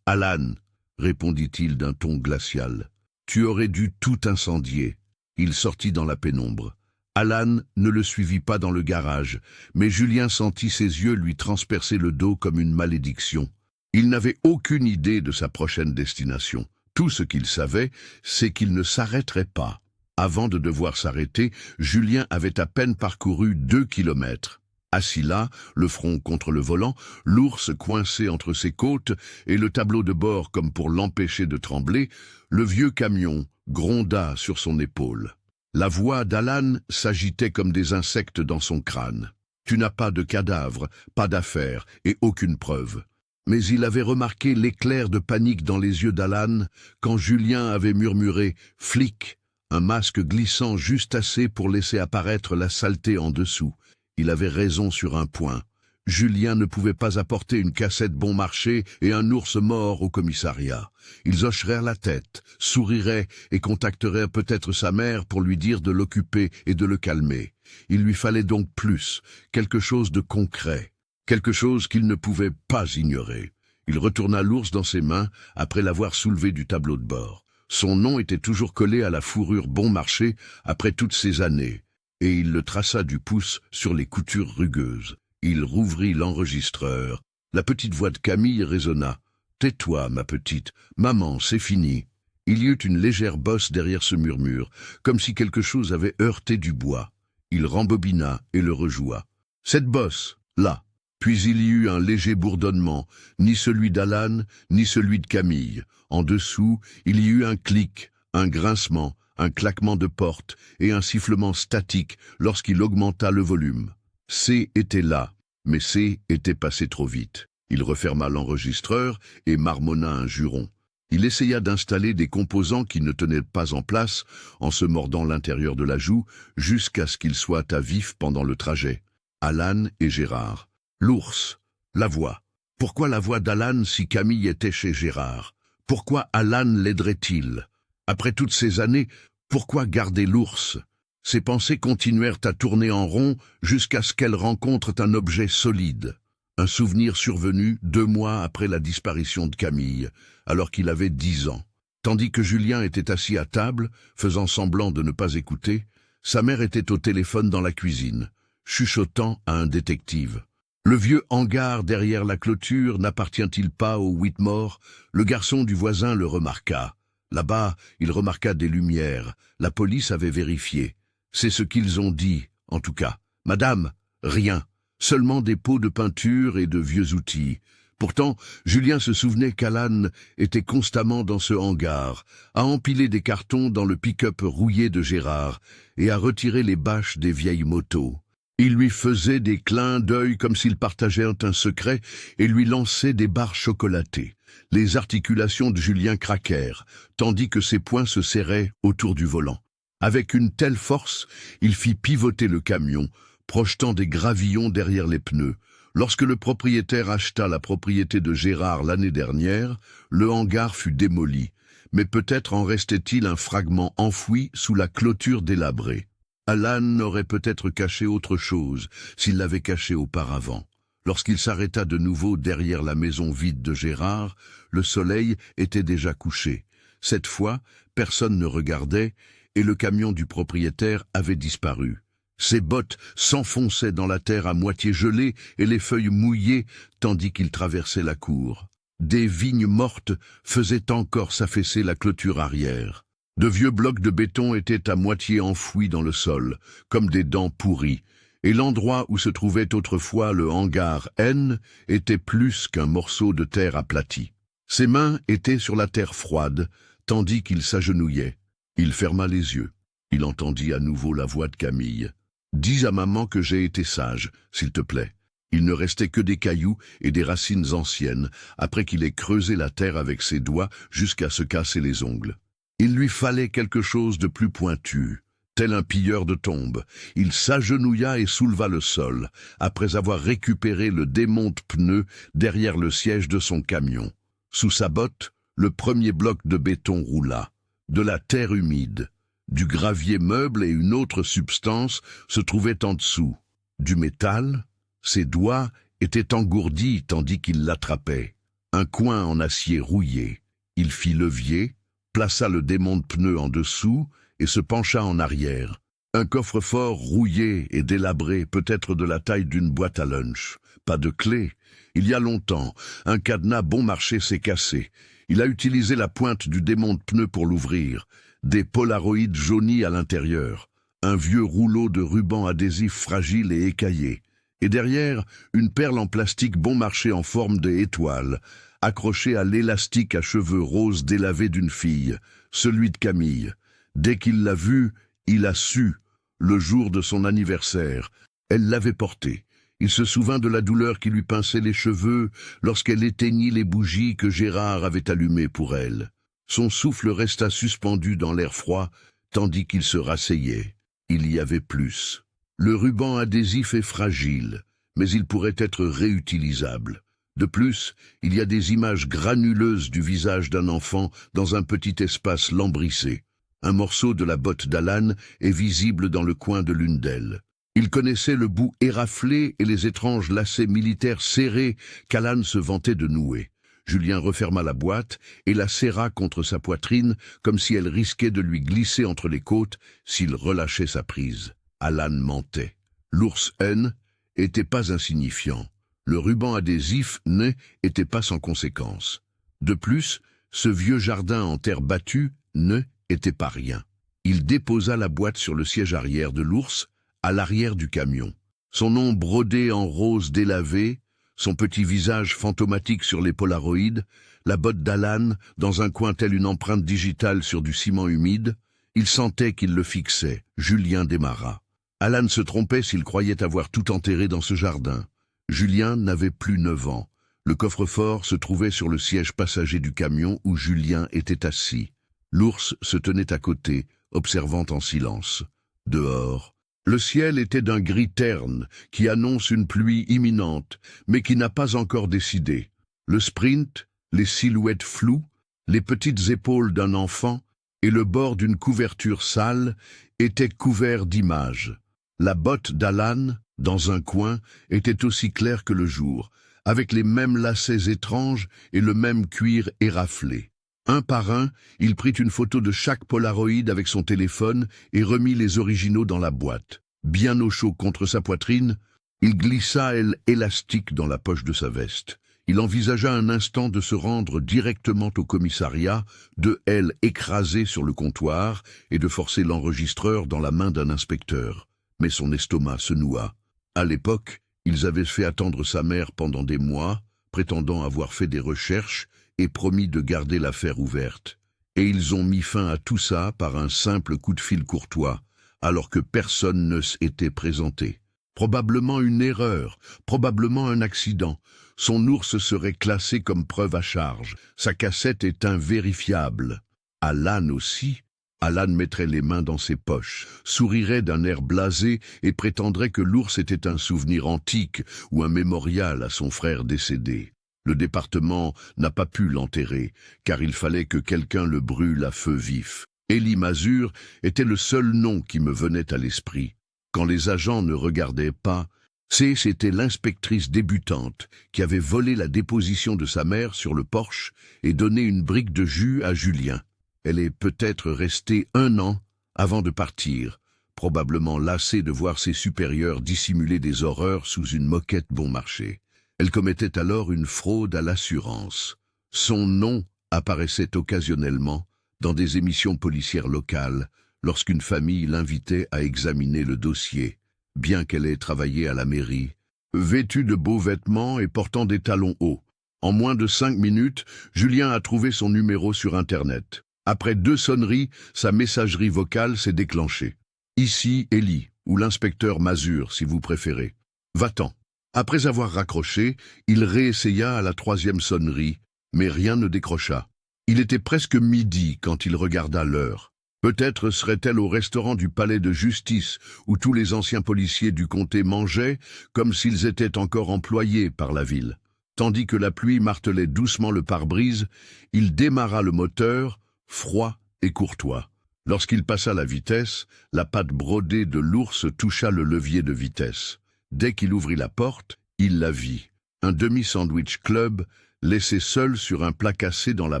Alan, » répondit-il d'un ton glacial. « Tu aurais dû tout incendier. » Il sortit dans la pénombre. Alan ne le suivit pas dans le garage, mais Julien sentit ses yeux lui transpercer le dos comme une malédiction. Il n'avait aucune idée de sa prochaine destination. Tout ce qu'il savait, c'est qu'il ne s'arrêterait pas. Avant de devoir s'arrêter, Julien avait à peine parcouru 2 kilomètres. Assis là, le front contre le volant, l'ours coincé entre ses côtes et le tableau de bord comme pour l'empêcher de trembler, le vieux camion gronda sur son épaule. La voix d'Alan s'agitait comme des insectes dans son crâne. « Tu n'as pas de cadavre, pas d'affaire et aucune preuve. » Mais il avait remarqué l'éclair de panique dans les yeux d'Alan quand Julien avait murmuré « flic », un masque glissant juste assez pour laisser apparaître la saleté en dessous. Il avait raison sur un point. Julien ne pouvait pas apporter une cassette bon marché et un ours mort au commissariat. Ils hocheraient la tête, souriraient et contacteraient peut-être sa mère pour lui dire de l'occuper et de le calmer. Il lui fallait donc plus, quelque chose de concret, quelque chose qu'il ne pouvait pas ignorer. Il retourna l'ours dans ses mains après l'avoir soulevé du tableau de bord. Son nom était toujours collé à la fourrure bon marché après toutes ces années, et il le traça du pouce sur les coutures rugueuses. Il rouvrit l'enregistreur. La petite voix de Camille résonna. « Tais-toi, ma petite. Maman, c'est fini. » Il y eut une légère bosse derrière ce murmure, comme si quelque chose avait heurté du bois. Il rembobina et le rejoua. Cette bosse, là. Puis il y eut un léger bourdonnement, ni celui d'Alan, ni celui de Camille. En dessous, il y eut un clic, un grincement, un claquement de porte et un sifflement statique lorsqu'il augmenta le volume. C était là, mais C était passé trop vite. Il referma l'enregistreur et marmonna un juron. Il essaya d'installer des composants qui ne tenaient pas en place en se mordant l'intérieur de la joue jusqu'à ce qu'il soit à vif pendant le trajet. Alan et Gérard. L'ours. La voix. Pourquoi la voix d'Alan si Camille était chez Gérard? Pourquoi Alan l'aiderait-il? Après toutes ces années, pourquoi garder l'ours? Ses pensées continuèrent à tourner en rond jusqu'à ce qu'elles rencontrent un objet solide. Un souvenir survenu 2 mois après la disparition de Camille, alors qu'il avait 10 ans. Tandis que Julien était assis à table, faisant semblant de ne pas écouter, sa mère était au téléphone dans la cuisine, chuchotant à un détective. Le vieux hangar derrière la clôture n'appartient-il pas au Whitmore? Le garçon du voisin le remarqua. Là-bas, il remarqua des lumières. La police avait vérifié. C'est ce qu'ils ont dit, en tout cas. Madame, rien. Seulement des pots de peinture et de vieux outils. Pourtant, Julien se souvenait qu'Alan était constamment dans ce hangar, à empiler des cartons dans le pick-up rouillé de Gérard et à retirer les bâches des vieilles motos. Il lui faisait des clins d'œil comme s'il partageait un secret et lui lançait des barres chocolatées. Les articulations de Julien craquèrent, tandis que ses poings se serraient autour du volant. Avec une telle force, il fit pivoter le camion, projetant des gravillons derrière les pneus. Lorsque le propriétaire acheta la propriété de Gérard l'année dernière, le hangar fut démoli. Mais peut-être en restait-il un fragment enfoui sous la clôture délabrée. Alan aurait peut-être caché autre chose s'il l'avait caché auparavant. Lorsqu'il s'arrêta de nouveau derrière la maison vide de Gérard, le soleil était déjà couché. Cette fois, personne ne regardait et le camion du propriétaire avait disparu. Ses bottes s'enfonçaient dans la terre à moitié gelée et les feuilles mouillées tandis qu'il traversait la cour. Des vignes mortes faisaient encore s'affaisser la clôture arrière. De vieux blocs de béton étaient à moitié enfouis dans le sol, comme des dents pourries, et l'endroit où se trouvait autrefois le hangar N était plus qu'un morceau de terre aplati. Ses mains étaient sur la terre froide, tandis qu'il s'agenouillait. Il ferma les yeux. Il entendit à nouveau la voix de Camille. « Dis à maman que j'ai été sage, s'il te plaît. » Il ne restait que des cailloux et des racines anciennes, après qu'il ait creusé la terre avec ses doigts jusqu'à se casser les ongles. Il lui fallait quelque chose de plus pointu. Tel un pilleur de tombes, il s'agenouilla et souleva le sol, après avoir récupéré le démonte-pneu derrière le siège de son camion. Sous sa botte, le premier bloc de béton roula. De la terre humide, du gravier meuble et une autre substance se trouvaient en dessous. Du métal, ses doigts étaient engourdis tandis qu'il l'attrapait. Un coin en acier rouillé. Il fit levier, plaça le démonte-pneu en dessous et se pencha en arrière. Un coffre-fort rouillé et délabré, peut-être de la taille d'une boîte à lunch. Pas de clé. Il y a longtemps, un cadenas bon marché s'est cassé. Il a utilisé la pointe du démonte-pneu pour l'ouvrir. Des polaroïdes jaunis à l'intérieur. Un vieux rouleau de ruban adhésif fragile et écaillé. Et derrière, une perle en plastique bon marché en forme d'étoile, accrochée à l'élastique à cheveux roses délavé d'une fille, celui de Camille. Dès qu'il l'a vue, il a su, le jour de son anniversaire. Elle l'avait porté. Il se souvint de la douleur qui lui pinçait les cheveux lorsqu'elle éteignit les bougies que Gérard avait allumées pour elle. Son souffle resta suspendu dans l'air froid, tandis qu'il se rasseyait. Il y avait plus. Le ruban adhésif est fragile, mais il pourrait être réutilisable. De plus, il y a des images granuleuses du visage d'un enfant dans un petit espace lambrissé. Un morceau de la botte d'Alan est visible dans le coin de l'une d'elles. Il connaissait le bout éraflé et les étranges lacets militaires serrés qu'Alan se vantait de nouer. Julien referma la boîte et la serra contre sa poitrine comme si elle risquait de lui glisser entre les côtes s'il relâchait sa prise. Alan mentait. L'ours N était pas insignifiant. Le ruban adhésif n'était pas sans conséquence. De plus, ce vieux jardin en terre battue n'était pas rien. Il déposa la boîte sur le siège arrière de l'ours, à l'arrière du camion. Son nom brodé en rose délavé, son petit visage fantomatique sur les polaroïdes, la botte d'Alan dans un coin tel une empreinte digitale sur du ciment humide, il sentait qu'il le fixait. Julien démarra. Alan se trompait s'il croyait avoir tout enterré dans ce jardin. Julien n'avait plus 9 ans. Le coffre-fort se trouvait sur le siège passager du camion où Julien était assis. L'ours se tenait à côté, observant en silence. Dehors, le ciel était d'un gris terne qui annonce une pluie imminente, mais qui n'a pas encore décidé. Le sprint, les silhouettes floues, les petites épaules d'un enfant et le bord d'une couverture sale étaient couverts d'images. La botte d'Alan, dans un coin, était aussi claire que le jour, avec les mêmes lacets étranges et le même cuir éraflé. Un par un, il prit une photo de chaque polaroïde avec son téléphone et remit les originaux dans la boîte. Bien au chaud contre sa poitrine, il glissa l'élastique dans la poche de sa veste. Il envisagea un instant de se rendre directement au commissariat, de elle écrasée sur le comptoir et de forcer l'enregistreur dans la main d'un inspecteur. Mais son estomac se noua. À l'époque, ils avaient fait attendre sa mère pendant des mois, prétendant avoir fait des recherches et promis de garder l'affaire ouverte. Et ils ont mis fin à tout ça par un simple coup de fil courtois, alors que personne ne s'était présenté. Probablement une erreur, probablement un accident. Son ours serait classé comme preuve à charge. Sa cassette est invérifiable. Alan aussi. Alan mettrait les mains dans ses poches, sourirait d'un air blasé et prétendrait que l'ours était un souvenir antique ou un mémorial à son frère décédé. Le département n'a pas pu l'enterrer, car il fallait que quelqu'un le brûle à feu vif. Élie Mazur était le seul nom qui me venait à l'esprit. Quand les agents ne regardaient pas, c'était l'inspectrice débutante qui avait volé la déposition de sa mère sur le porche et donné une brique de jus à Julien. Elle est peut-être restée 1 an avant de partir, probablement lassée de voir ses supérieurs dissimuler des horreurs sous une moquette bon marché. Elle commettait alors une fraude à l'assurance. Son nom apparaissait occasionnellement dans des émissions policières locales lorsqu'une famille l'invitait à examiner le dossier, bien qu'elle ait travaillé à la mairie. Vêtue de beaux vêtements et portant des talons hauts. En moins de 5 minutes, Julien a trouvé son numéro sur Internet. Après 2 sonneries, sa messagerie vocale s'est déclenchée. Ici, Élie, ou l'inspecteur Mazur, si vous préférez. Va-t'en. Après avoir raccroché, il réessaya à la 3e sonnerie, mais rien ne décrocha. Il était presque midi quand il regarda l'heure. Peut-être serait-elle au restaurant du palais de justice, où tous les anciens policiers du comté mangeaient, comme s'ils étaient encore employés par la ville. Tandis que la pluie martelait doucement le pare-brise, il démarra le moteur, froid et courtois. Lorsqu'il passa la vitesse, la patte brodée de l'ours toucha le levier de vitesse. Dès qu'il ouvrit la porte, il la vit. Un demi-sandwich club, laissé seul sur un plat cassé dans la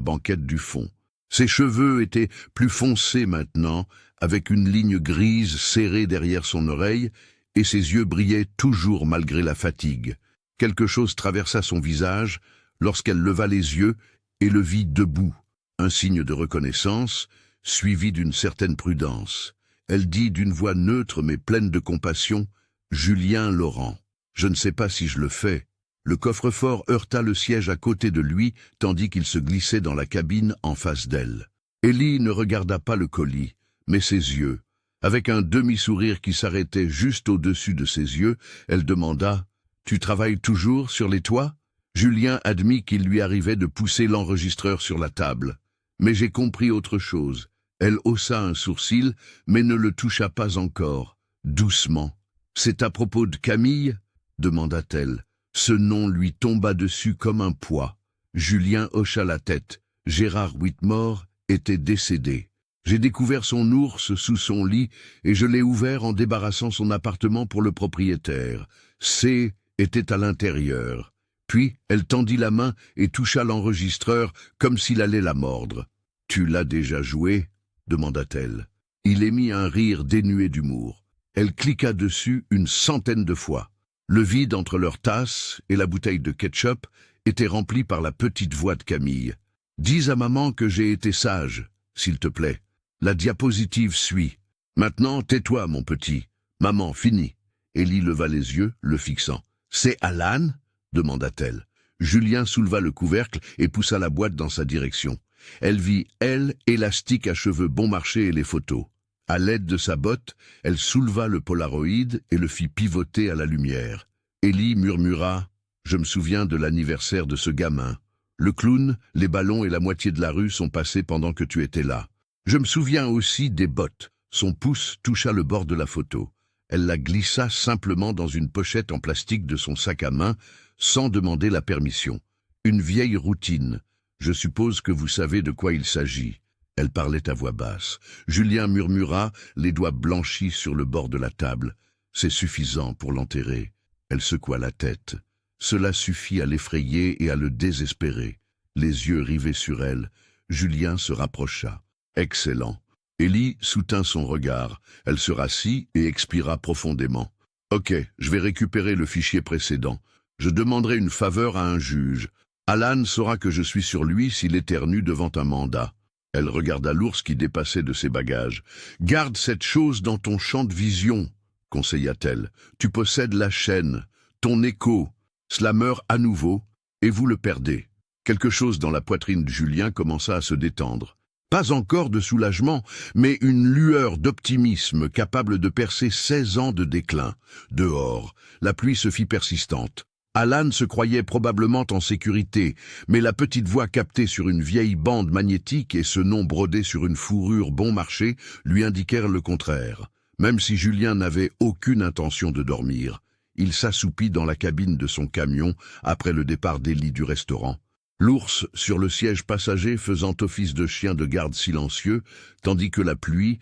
banquette du fond. Ses cheveux étaient plus foncés maintenant, avec une ligne grise serrée derrière son oreille, et ses yeux brillaient toujours malgré la fatigue. Quelque chose traversa son visage lorsqu'elle leva les yeux et le vit debout, un signe de reconnaissance, suivi d'une certaine prudence. Elle dit d'une voix neutre mais pleine de compassion, « Julien Laurent, je ne sais pas si je le fais. » Le coffre-fort heurta le siège à côté de lui, tandis qu'il se glissait dans la cabine en face d'elle. Ellie ne regarda pas le colis, mais ses yeux. Avec un demi-sourire qui s'arrêtait juste au-dessus de ses yeux, elle demanda « Tu travailles toujours sur les toits ?» Julien admit qu'il lui arrivait de pousser l'enregistreur sur la table. Mais j'ai compris autre chose. Elle haussa un sourcil, mais ne le toucha pas encore. Doucement. « C'est à propos de Camille ?» demanda-t-elle. Ce nom lui tomba dessus comme un poids. Julien hocha la tête. Gérard Whitmore était décédé. J'ai découvert son ours sous son lit et je l'ai ouvert en débarrassant son appartement pour le propriétaire. C était à l'intérieur. Puis elle tendit la main et toucha l'enregistreur comme s'il allait la mordre. « Tu l'as déjà joué ?» demanda-t-elle. Il émit un rire dénué d'humour. Elle cliqua dessus une centaine de fois. Le vide entre leur tasse et la bouteille de ketchup était rempli par la petite voix de Camille. « Dis à maman que j'ai été sage, s'il te plaît. La diapositive suit. Maintenant, tais-toi, mon petit. Maman, fini. » Ellie leva les yeux, le fixant. « C'est Alan ?» demanda-t-elle. Julien souleva le couvercle et poussa la boîte dans sa direction. Elle vit, elle, élastique à cheveux bon marché et les photos. À l'aide de sa botte, elle souleva le polaroïd et le fit pivoter à la lumière. Ellie murmura « Je me souviens de l'anniversaire de ce gamin. Le clown, les ballons et la moitié de la rue sont passés pendant que tu étais là. Je me souviens aussi des bottes. » Son pouce toucha le bord de la photo. Elle la glissa simplement dans une pochette en plastique de son sac à main, sans demander la permission. Une vieille routine. Je suppose que vous savez de quoi il s'agit. Elle parlait à voix basse. Julien murmura, les doigts blanchis sur le bord de la table. C'est suffisant pour l'enterrer. Elle secoua la tête. Cela suffit à l'effrayer et à le désespérer. Les yeux rivés sur elle, Julien se rapprocha. Excellent. Ellie soutint son regard. Elle se rassit et expira profondément. Ok, je vais récupérer le fichier précédent. Je demanderai une faveur à un juge. Alan saura que je suis sur lui s'il éternue devant un mandat. Elle regarda l'ours qui dépassait de ses bagages. « Garde cette chose dans ton champ de vision, » conseilla-t-elle. « Tu possèdes la chaîne, ton écho. Cela meurt à nouveau, et vous le perdez. » Quelque chose dans la poitrine de Julien commença à se détendre. Pas encore de soulagement, mais une lueur d'optimisme capable de percer 16 ans de déclin. Dehors, la pluie se fit persistante. Alan se croyait probablement en sécurité, mais la petite voix captée sur une vieille bande magnétique et ce nom brodé sur une fourrure bon marché lui indiquèrent le contraire. Même si Julien n'avait aucune intention de dormir, il s'assoupit dans la cabine de son camion après le départ d'Ellie du restaurant. L'ours sur le siège passager faisant office de chien de garde silencieux, tandis que la pluie,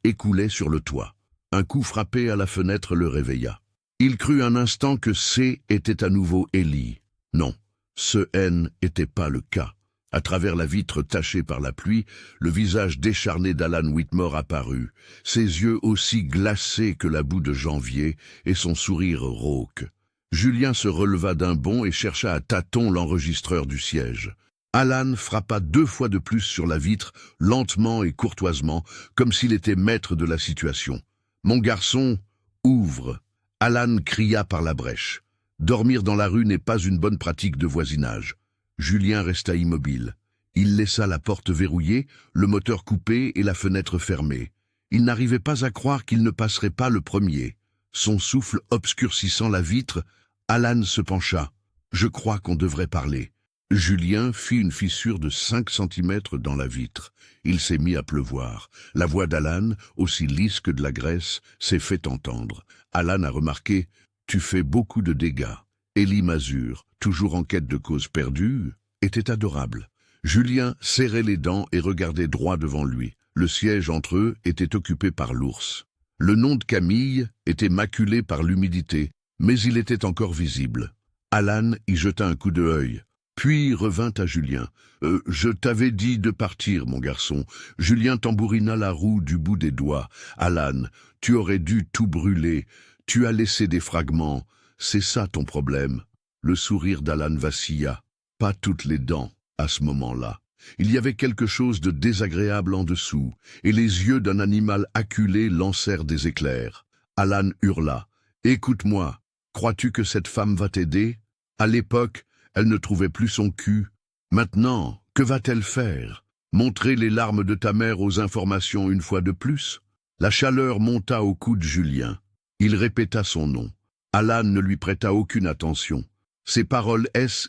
écoulait sur le toit. Un coup frappé à la fenêtre le réveilla. Il crut un instant que C était à nouveau Ellie. Non, ce N n'était pas le cas. À travers la vitre tachée par la pluie, le visage décharné d'Alan Whitmore apparut, ses yeux aussi glacés que la boue de janvier et son sourire rauque. Julien se releva d'un bond et chercha à tâtons l'enregistreur du siège. Alan frappa 2 fois de plus sur la vitre, lentement et courtoisement, comme s'il était maître de la situation. « Mon garçon, ouvre !» Alan cria par la brèche. Dormir dans la rue n'est pas une bonne pratique de voisinage. Julien resta immobile. Il laissa la porte verrouillée, le moteur coupé et la fenêtre fermée. Il n'arrivait pas à croire qu'il ne passerait pas le premier. Son souffle obscurcissant la vitre, Alan se pencha. « Je crois qu'on devrait parler. » Julien fit une fissure de 5 centimètres dans la vitre. Il s'est mis à pleuvoir. La voix d'Alan, aussi lisse que de la graisse, s'est fait entendre. Alan a remarqué « Tu fais beaucoup de dégâts ». Élie Mazur, toujours en quête de cause perdue, était adorable. Julien serrait les dents et regardait droit devant lui. Le siège entre eux était occupé par l'ours. Le nom de Camille était maculé par l'humidité, mais il était encore visible. Alan y jeta un coup d'œil, puis revint à Julien. « Je t'avais dit de partir, mon garçon. » Julien tambourina la roue du bout des doigts. « Alan, tu aurais dû tout brûler. Tu as laissé des fragments. C'est ça ton problème. » Le sourire d'Alan vacilla. Pas toutes les dents, à ce moment-là. Il y avait quelque chose de désagréable en dessous, et les yeux d'un animal acculé lancèrent des éclairs. Alan hurla. « Écoute-moi, crois-tu que cette femme va t'aider? À l'époque, elle ne trouvait plus son cul. Maintenant, que va-t-elle faire? Montrer les larmes de ta mère aux informations une fois de plus ?» La chaleur monta au cou de Julien. Il répéta son nom. Alan ne lui prêta aucune attention. Ses paroles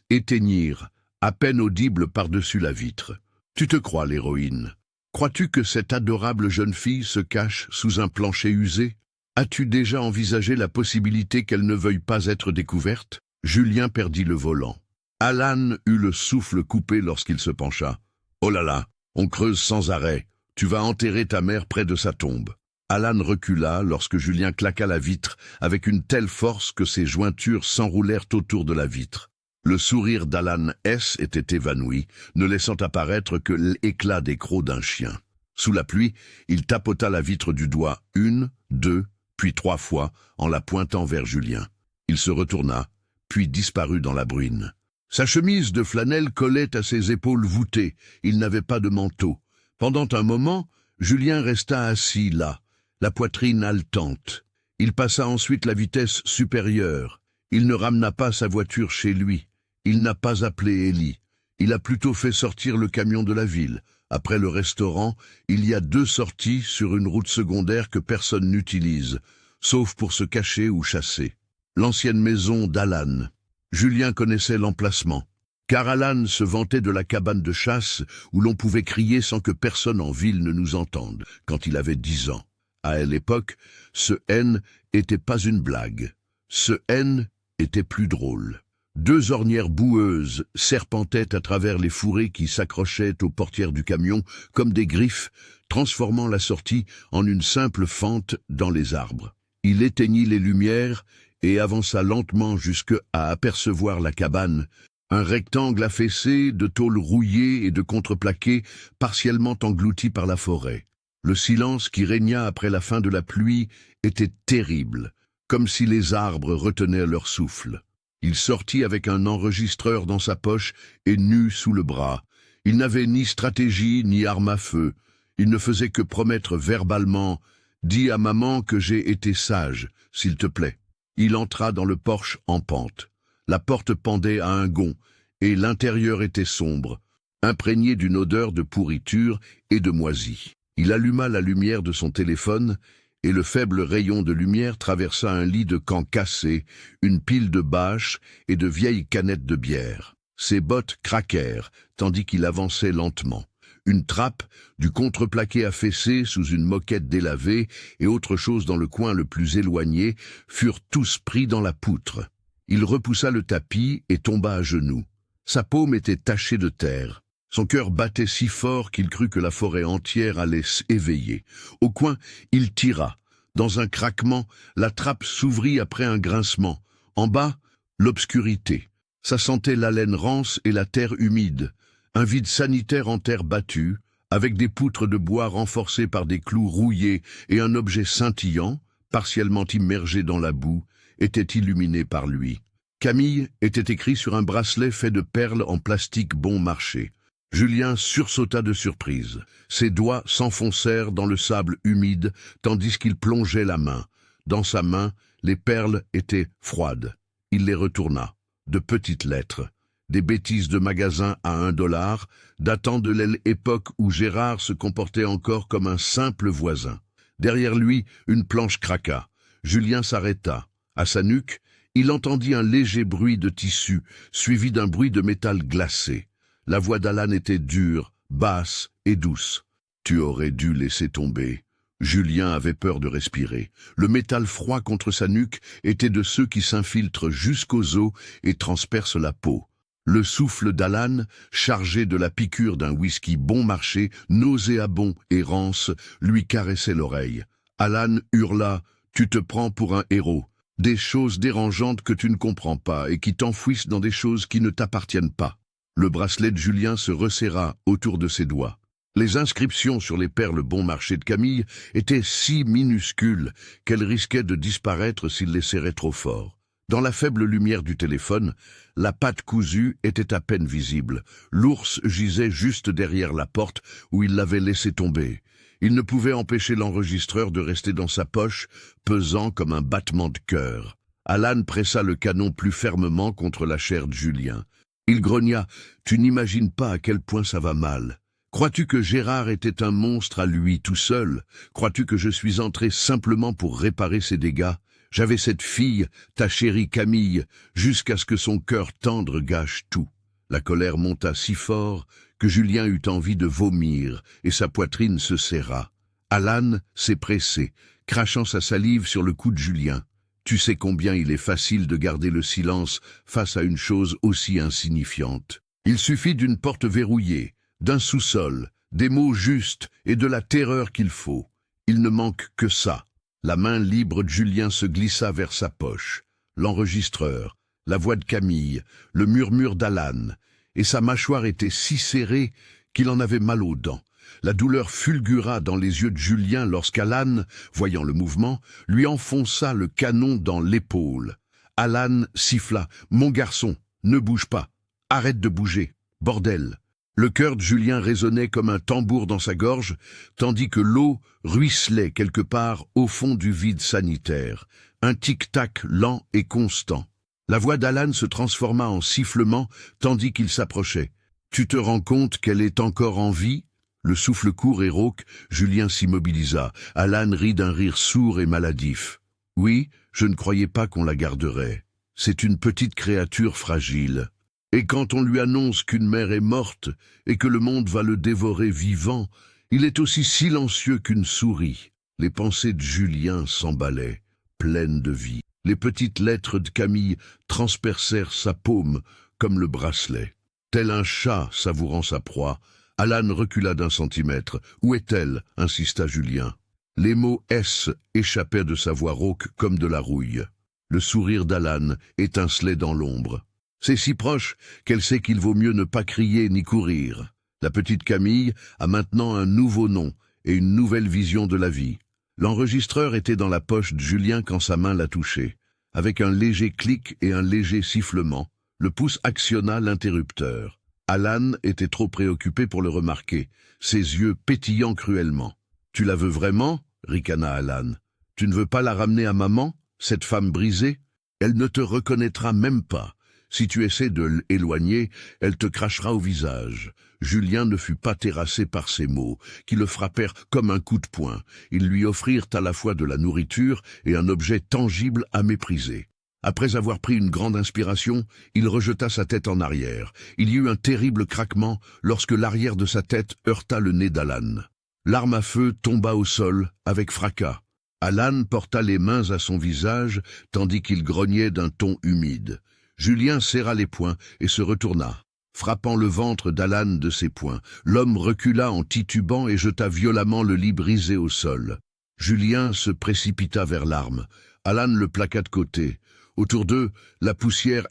éteignirent, à peine audibles par-dessus la vitre. « Tu te crois l'héroïne? Crois-tu que cette adorable jeune fille se cache sous un plancher usé? As-tu déjà envisagé la possibilité qu'elle ne veuille pas être découverte ?» Julien perdit le volant. Alan eut le souffle coupé lorsqu'il se pencha. « Oh là là, on creuse sans arrêt. Tu vas enterrer ta mère près de sa tombe. » Alan recula lorsque Julien claqua la vitre avec une telle force que ses jointures s'enroulèrent autour de la vitre. Le sourire d'Alan était évanoui, ne laissant apparaître que l'éclat des crocs d'un chien. Sous la pluie, il tapota la vitre du doigt 1, 2, puis 3 fois, en la pointant vers Julien. Il se retourna, puis disparut dans la bruine. Sa chemise de flanelle collait à ses épaules voûtées. Il n'avait pas de manteau. Pendant un moment, Julien resta assis là, la poitrine haletante. Il passa ensuite la vitesse supérieure. Il ne ramena pas sa voiture chez lui. Il n'a pas appelé Élie. Il a plutôt fait sortir le camion de la ville. Après le restaurant, il y a 2 sorties sur une route secondaire que personne n'utilise, sauf pour se cacher ou chasser. L'ancienne maison d'Alan. Julien connaissait l'emplacement, car Alan se vantait de la cabane de chasse où l'on pouvait crier sans que personne en ville ne nous entende, quand il avait 10 ans. À l'époque, ce N n'était pas une blague. Ce N était plus drôle. 2 ornières boueuses serpentaient à travers les fourrés qui s'accrochaient aux portières du camion comme des griffes, transformant la sortie en une simple fente dans les arbres. Il éteignit les lumières et avança lentement jusqu'à apercevoir la cabane, un rectangle affaissé de tôles rouillées et de contreplaqué partiellement englouti par la forêt. Le silence qui régna après la fin de la pluie était terrible, comme si les arbres retenaient leur souffle. Il sortit avec un enregistreur dans sa poche et nu sous le bras. Il n'avait ni stratégie ni arme à feu. Il ne faisait que promettre verbalement « Dis à maman que j'ai été sage, s'il te plaît ». Il entra dans le porche en pente. La porte pendait à un gond, et l'intérieur était sombre, imprégné d'une odeur de pourriture et de moisie. Il alluma la lumière de son téléphone, et le faible rayon de lumière traversa un lit de camp cassé, une pile de bâches et de vieilles canettes de bière. Ses bottes craquèrent, tandis qu'il avançait lentement. Une trappe, du contreplaqué affaissé sous une moquette délavée et autre chose dans le coin le plus éloigné furent tous pris dans la poutre. Il repoussa le tapis et tomba à genoux. Sa paume était tachée de terre. Son cœur battait si fort qu'il crut que la forêt entière allait s'éveiller. Au coin, il tira. Dans un craquement, la trappe s'ouvrit après un grincement. En bas, l'obscurité. Ça sentait l'haleine rance et la terre humide. Un vide sanitaire en terre battue, avec des poutres de bois renforcées par des clous rouillés et un objet scintillant, partiellement immergé dans la boue, était illuminé par lui. Camille était écrit sur un bracelet fait de perles en plastique bon marché. Julien sursauta de surprise. Ses doigts s'enfoncèrent dans le sable humide, tandis qu'il plongeait la main. Dans sa main, les perles étaient froides. Il les retourna. De petites lettres. Des bêtises de magasin à $1, datant de l'époque où Gérard se comportait encore comme un simple voisin. Derrière lui, une planche craqua. Julien s'arrêta. À sa nuque, Il entendit un léger bruit de tissu, suivi d'un bruit de métal glacé. La voix d'Alan était dure, basse et douce. « Tu aurais dû laisser tomber. » Julien avait peur de respirer. Le métal froid contre sa nuque était de ceux qui s'infiltrent jusqu'aux os et transpercent la peau. Le souffle d'Alan, chargé de la piqûre d'un whisky bon marché, nauséabond et rance, lui caressait l'oreille. Alan hurla « Tu te prends pour un héros !» Des choses dérangeantes que tu ne comprends pas et qui t'enfouissent dans des choses qui ne t'appartiennent pas. Le bracelet de Julien se resserra autour de ses doigts. Les inscriptions sur les perles bon marché de Camille étaient si minuscules qu'elles risquaient de disparaître s'il les serrait trop fort. Dans la faible lumière du téléphone, la patte cousue était à peine visible. L'ours gisait juste derrière la porte où il l'avait laissé tomber. Il ne pouvait empêcher l'enregistreur de rester dans sa poche, pesant comme un battement de cœur. Alan pressa le canon plus fermement contre la chair de Julien. Il grogna « Tu n'imagines pas à quel point ça va mal. Crois-tu que Gérard était un monstre à lui tout seul? Crois-tu que je suis entré simplement pour réparer ses dégâts? J'avais cette fille, ta chérie Camille, jusqu'à ce que son cœur tendre gâche tout. » La colère monta si fort que Julien eut envie de vomir et sa poitrine se serra. Alan s'est pressé, crachant sa salive sur le cou de Julien. Tu sais combien il est facile de garder le silence face à une chose aussi insignifiante. Il suffit d'une porte verrouillée, d'un sous-sol, des mots justes et de la terreur qu'il faut. Il ne manque que ça. La main libre de Julien se glissa vers sa poche. L'enregistreur, la voix de Camille, le murmure d'Alan, et sa mâchoire était si serrée qu'il en avait mal aux dents. La douleur fulgura dans les yeux de Julien lorsqu'Alan, voyant le mouvement, lui enfonça le canon dans l'épaule. Alan siffla « Mon garçon, ne bouge pas, arrête de bouger, bordel !» Le cœur de Julien résonnait comme un tambour dans sa gorge, tandis que l'eau ruisselait quelque part au fond du vide sanitaire, un tic-tac lent et constant. La voix d'Alan se transforma en sifflement tandis qu'il s'approchait. « Tu te rends compte qu'elle est encore en vie ?» Le souffle court et rauque, Julien s'immobilisa. Alan rit d'un rire sourd et maladif. « Oui, je ne croyais pas qu'on la garderait. C'est une petite créature fragile. Et quand on lui annonce qu'une mère est morte et que le monde va le dévorer vivant, il est aussi silencieux qu'une souris. » Les pensées de Julien s'emballaient, pleines de vie. Les petites lettres de Camille transpercèrent sa paume comme le bracelet. Tel un chat savourant sa proie, Alan recula d'un centimètre. « Où est-elle » insista Julien. Les mots « S » échappaient de sa voix rauque comme de la rouille. Le sourire d'Alan étincelait dans l'ombre. C'est si proche qu'elle sait qu'il vaut mieux ne pas crier ni courir. La petite Camille a maintenant un nouveau nom et une nouvelle vision de la vie. L'enregistreur était dans la poche de Julien quand sa main l'a touché. Avec un léger clic et un léger sifflement, le pouce actionna l'interrupteur. Alan était trop préoccupé pour le remarquer, ses yeux pétillant cruellement. « Tu la veux vraiment ?» ricana Alan. « Tu ne veux pas la ramener à maman, cette femme brisée? Elle ne te reconnaîtra même pas. Si tu essaies de l'éloigner, elle te crachera au visage. » Julien ne fut pas terrassé par ces mots, qui le frappèrent comme un coup de poing. Ils lui offrirent à la fois de la nourriture et un objet tangible à mépriser. Après avoir pris une grande inspiration, il rejeta sa tête en arrière. Il y eut un terrible craquement lorsque l'arrière de sa tête heurta le nez d'Alan. L'arme à feu tomba au sol avec fracas. Alan porta les mains à son visage tandis qu'il grognait d'un ton humide. Julien serra les poings et se retourna. Frappant le ventre d'Alan de ses poings, l'homme recula en titubant et jeta violemment le lit brisé au sol. Julien se précipita vers l'arme. Alan le plaqua de côté. Autour d'eux, la poussière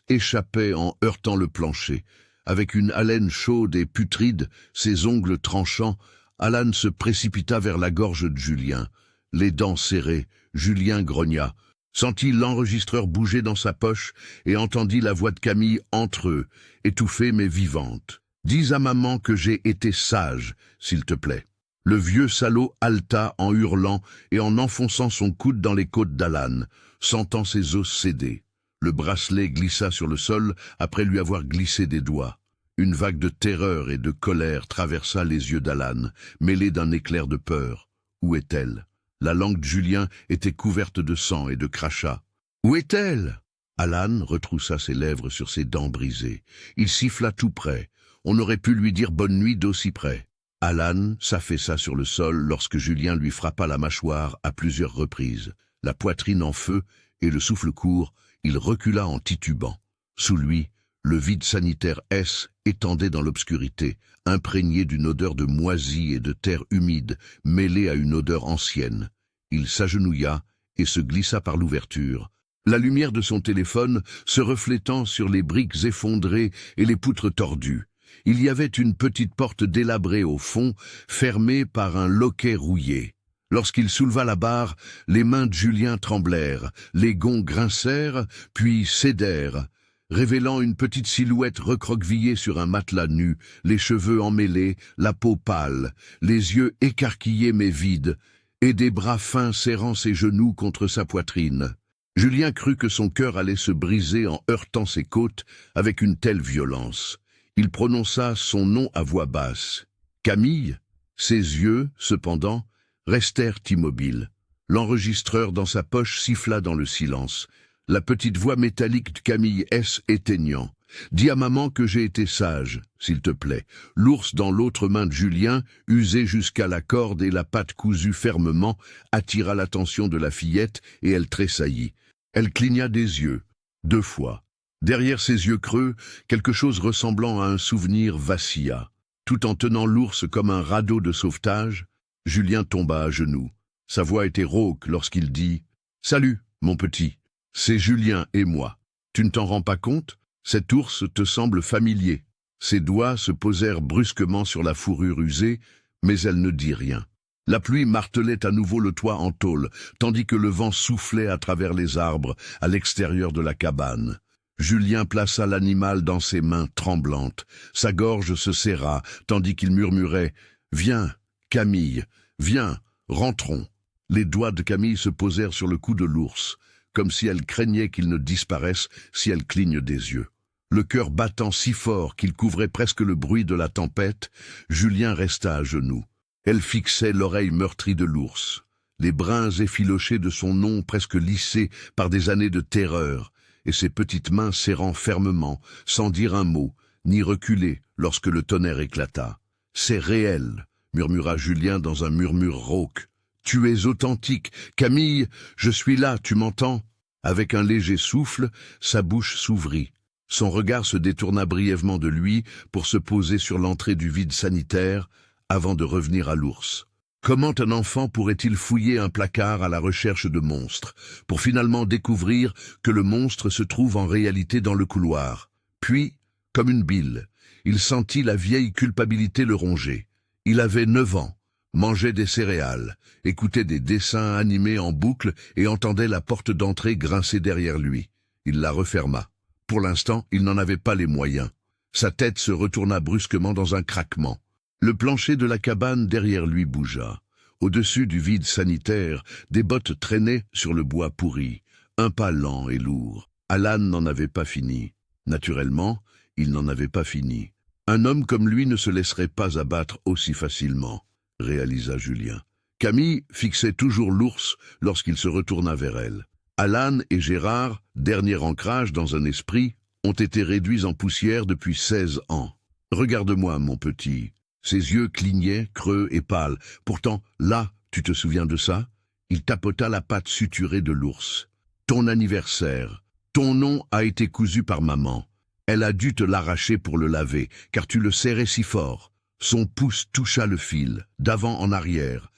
échappait en heurtant le plancher. Avec une haleine chaude et putride, ses ongles tranchants, Alan se précipita vers la gorge de Julien. Les dents serrées, Julien grogna. Sentit l'enregistreur bouger dans sa poche et entendit la voix de Camille entre eux, étouffée mais vivante. « Dis à maman que j'ai été sage, s'il te plaît. » Le vieux salaud haleta en hurlant et en enfonçant son coude dans les côtes d'Alan, sentant ses os céder. Le bracelet glissa sur le sol après lui avoir glissé des doigts. Une vague de terreur et de colère traversa les yeux d'Alan, mêlée d'un éclair de peur. Où est-elle? La langue de Julien était couverte de sang et de crachats. « Où est-elle » Alan retroussa ses lèvres sur ses dents brisées. Il siffla tout près. On aurait pu lui dire bonne nuit d'aussi près. Alan s'affaissa sur le sol lorsque Julien lui frappa la mâchoire à plusieurs reprises. La poitrine en feu et le souffle court, il recula en titubant. Sous lui, le vide sanitaire S étendait dans l'obscurité, imprégné d'une odeur de moisie et de terre humide, mêlée à une odeur ancienne. Il s'agenouilla et se glissa par l'ouverture, la lumière de son téléphone se reflétant sur les briques effondrées et les poutres tordues. Il y avait une petite porte délabrée au fond, fermée par un loquet rouillé. Lorsqu'il souleva la barre, les mains de Julien tremblèrent, les gonds grincèrent, puis cédèrent, révélant une petite silhouette recroquevillée sur un matelas nu, les cheveux emmêlés, la peau pâle, les yeux écarquillés mais vides, et des bras fins serrant ses genoux contre sa poitrine. Julien crut que son cœur allait se briser en heurtant ses côtes avec une telle violence. Il prononça son nom à voix basse. Camille, ses yeux, cependant, restèrent immobiles. L'enregistreur dans sa poche siffla dans le silence. La petite voix métallique de Camille S. éteignant. « Dis à maman que j'ai été sage, s'il te plaît. » L'ours dans l'autre main de Julien, usé jusqu'à la corde et la patte cousue fermement, attira l'attention de la fillette et elle tressaillit. Elle cligna des yeux, 2 fois. Derrière ses yeux creux, quelque chose ressemblant à un souvenir vacilla. Tout en tenant l'ours comme un radeau de sauvetage, Julien tomba à genoux. Sa voix était rauque lorsqu'il dit « Salut, mon petit, c'est Julien et moi. Tu ne t'en rends pas compte ? Cet ours te semble familier. » Ses doigts se posèrent brusquement sur la fourrure usée, mais elle ne dit rien. La pluie martelait à nouveau le toit en tôle, tandis que le vent soufflait à travers les arbres, à l'extérieur de la cabane. Julien plaça l'animal dans ses mains tremblantes. Sa gorge se serra, tandis qu'il murmurait « Viens, Camille, viens, rentrons ». Les doigts de Camille se posèrent sur le cou de l'ours, comme si elle craignait qu'il ne disparaisse si elle cligne des yeux. Le cœur battant si fort qu'il couvrait presque le bruit de la tempête, Julien resta à genoux. Elle fixait l'oreille meurtrie de l'ours, les brins effilochés de son nom presque lissés par des années de terreur, et ses petites mains serrant fermement, sans dire un mot, ni reculer lorsque le tonnerre éclata. « C'est réel », murmura Julien dans un murmure rauque. « Tu es authentique. Camille, je suis là, tu m'entends ?» Avec un léger souffle, sa bouche s'ouvrit. Son regard se détourna brièvement de lui pour se poser sur l'entrée du vide sanitaire, avant de revenir à l'ours. Comment un enfant pourrait-il fouiller un placard à la recherche de monstres, pour finalement découvrir que le monstre se trouve en réalité dans le couloir? Puis, comme une bile, il sentit la vieille culpabilité le ronger. Il avait 9 ans, mangeait des céréales, écoutait des dessins animés en boucle et entendait la porte d'entrée grincer derrière lui. Il la referma. Pour l'instant, il n'en avait pas les moyens. Sa tête se retourna brusquement dans un craquement. Le plancher de la cabane derrière lui bougea. Au-dessus du vide sanitaire, des bottes traînaient sur le bois pourri, un pas lent et lourd. Alan n'en avait pas fini. Naturellement, il n'en avait pas fini. Un homme comme lui ne se laisserait pas abattre aussi facilement, réalisa Julien. Camille fixait toujours l'ours lorsqu'il se retourna vers elle. Alan et Gérard, dernier ancrage dans un esprit, ont été réduits en poussière depuis 16 ans. « Regarde-moi, mon petit. » Ses yeux clignaient, creux et pâles. Pourtant, là, tu te souviens de ça? Il tapota la patte suturée de l'ours. Ton anniversaire. Ton nom a été cousu par maman. Elle a dû te l'arracher pour le laver, car tu le serrais si fort. Son pouce toucha le fil, d'avant en arrière,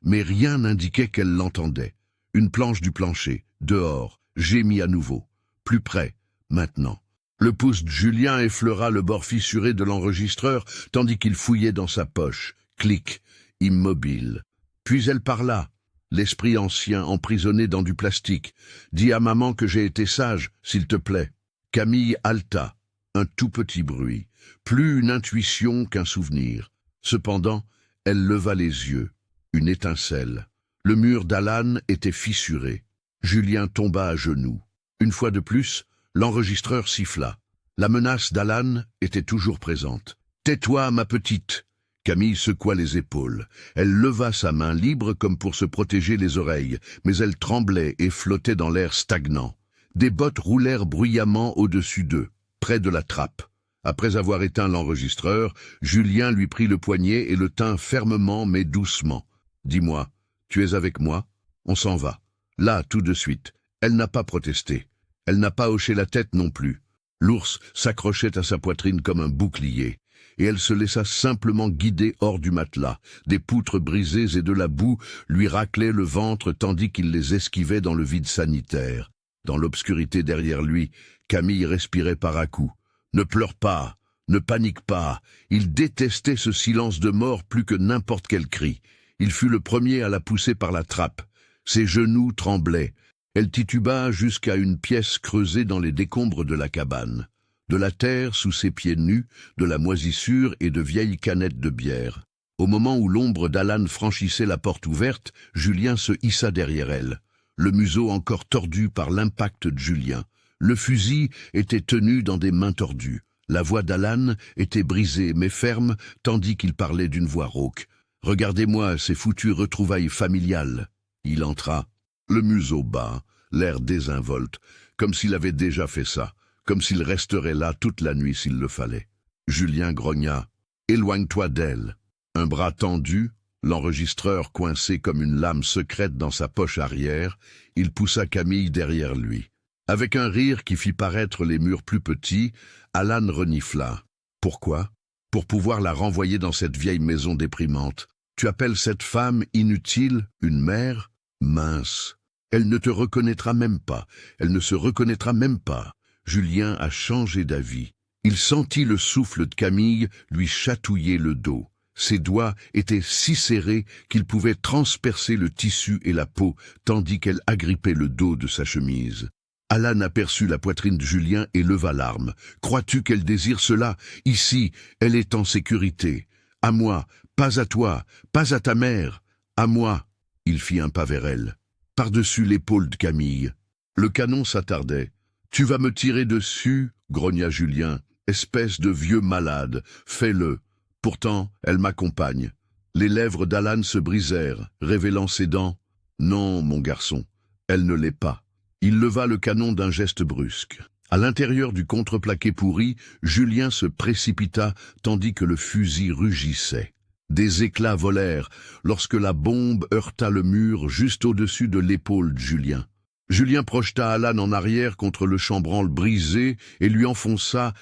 mais rien n'indiquait qu'elle l'entendait. Une planche du plancher, dehors, gémit à nouveau. Plus près, maintenant. Le pouce de Julien effleura le bord fissuré de l'enregistreur, tandis qu'il fouillait dans sa poche. Clic, immobile. Puis elle parla, l'esprit ancien emprisonné dans du plastique. « Dis à maman que j'ai été sage, s'il te plaît. » Camille haleta, un tout petit bruit, plus une intuition qu'un souvenir. Cependant, elle leva les yeux, une étincelle. Le mur d'Alan était fissuré. Julien tomba à genoux. Une fois de plus, l'enregistreur siffla. La menace d'Alan était toujours présente. « Tais-toi, ma petite !» Camille secoua les épaules. Elle leva sa main libre comme pour se protéger les oreilles, mais elle tremblait et flottait dans l'air stagnant. Des bottes roulèrent bruyamment au-dessus d'eux, près de la trappe. Après avoir éteint l'enregistreur, Julien lui prit le poignet et le tint fermement mais doucement. « Dis-moi, tu es avec moi? On s'en va. » Là, tout de suite. Elle n'a pas protesté. Elle n'a pas hoché la tête non plus. L'ours s'accrochait à sa poitrine comme un bouclier, et elle se laissa simplement guider hors du matelas. Des poutres brisées et de la boue lui raclaient le ventre tandis qu'il les esquivait dans le vide sanitaire. Dans l'obscurité derrière lui, Camille respirait par à-coups. Ne pleure pas, ne panique pas. Il détestait ce silence de mort plus que n'importe quel cri. Il fut le premier à la pousser par la trappe. Ses genoux tremblaient. Elle tituba jusqu'à une pièce creusée dans les décombres de la cabane. De la terre sous ses pieds nus, de la moisissure et de vieilles canettes de bière. Au moment où l'ombre d'Alan franchissait la porte ouverte, Julien se hissa derrière elle, le museau encore tordu par l'impact de Julien. Le fusil était tenu dans des mains tordues. La voix d'Alan était brisée mais ferme, tandis qu'il parlait d'une voix rauque. « Regardez-moi ces foutues retrouvailles familiales. » Il entra, le museau bas, l'air désinvolte, comme s'il avait déjà fait ça, comme s'il resterait là toute la nuit s'il le fallait. Julien grogna. « Éloigne-toi d'elle. » Un bras tendu, l'enregistreur coincé comme une lame secrète dans sa poche arrière, il poussa Camille derrière lui. Avec un rire qui fit paraître les murs plus petits, Alan renifla. « Pourquoi ? Pour pouvoir la renvoyer dans cette vieille maison déprimante. Tu appelles cette femme inutile une mère ? Mince. Elle ne te reconnaîtra même pas. Elle ne se reconnaîtra même pas. » Julien a changé d'avis. Il sentit le souffle de Camille lui chatouiller le dos. Ses doigts étaient si serrés qu'ils pouvaient transpercer le tissu et la peau, tandis qu'elle agrippait le dos de sa chemise. Alan aperçut la poitrine de Julien et leva l'arme. « Crois-tu qu'elle désire cela? Ici, elle est en sécurité. À moi, pas à toi, pas à ta mère. À moi. » Il fit un pas vers elle, par-dessus l'épaule de Camille. Le canon s'attardait. « Tu vas me tirer dessus ?» grogna Julien. « Espèce de vieux malade, fais-le. » Pourtant, elle m'accompagne. Les lèvres d'Alan se brisèrent, révélant ses dents. « Non, mon garçon, elle ne l'est pas. » Il leva le canon d'un geste brusque. À l'intérieur du contreplaqué pourri, Julien se précipita tandis que le fusil rugissait. Des éclats volèrent lorsque la bombe heurta le mur juste au-dessus de l'épaule de Julien. Julien projeta Alan en arrière contre le chambranle brisé et lui enfonça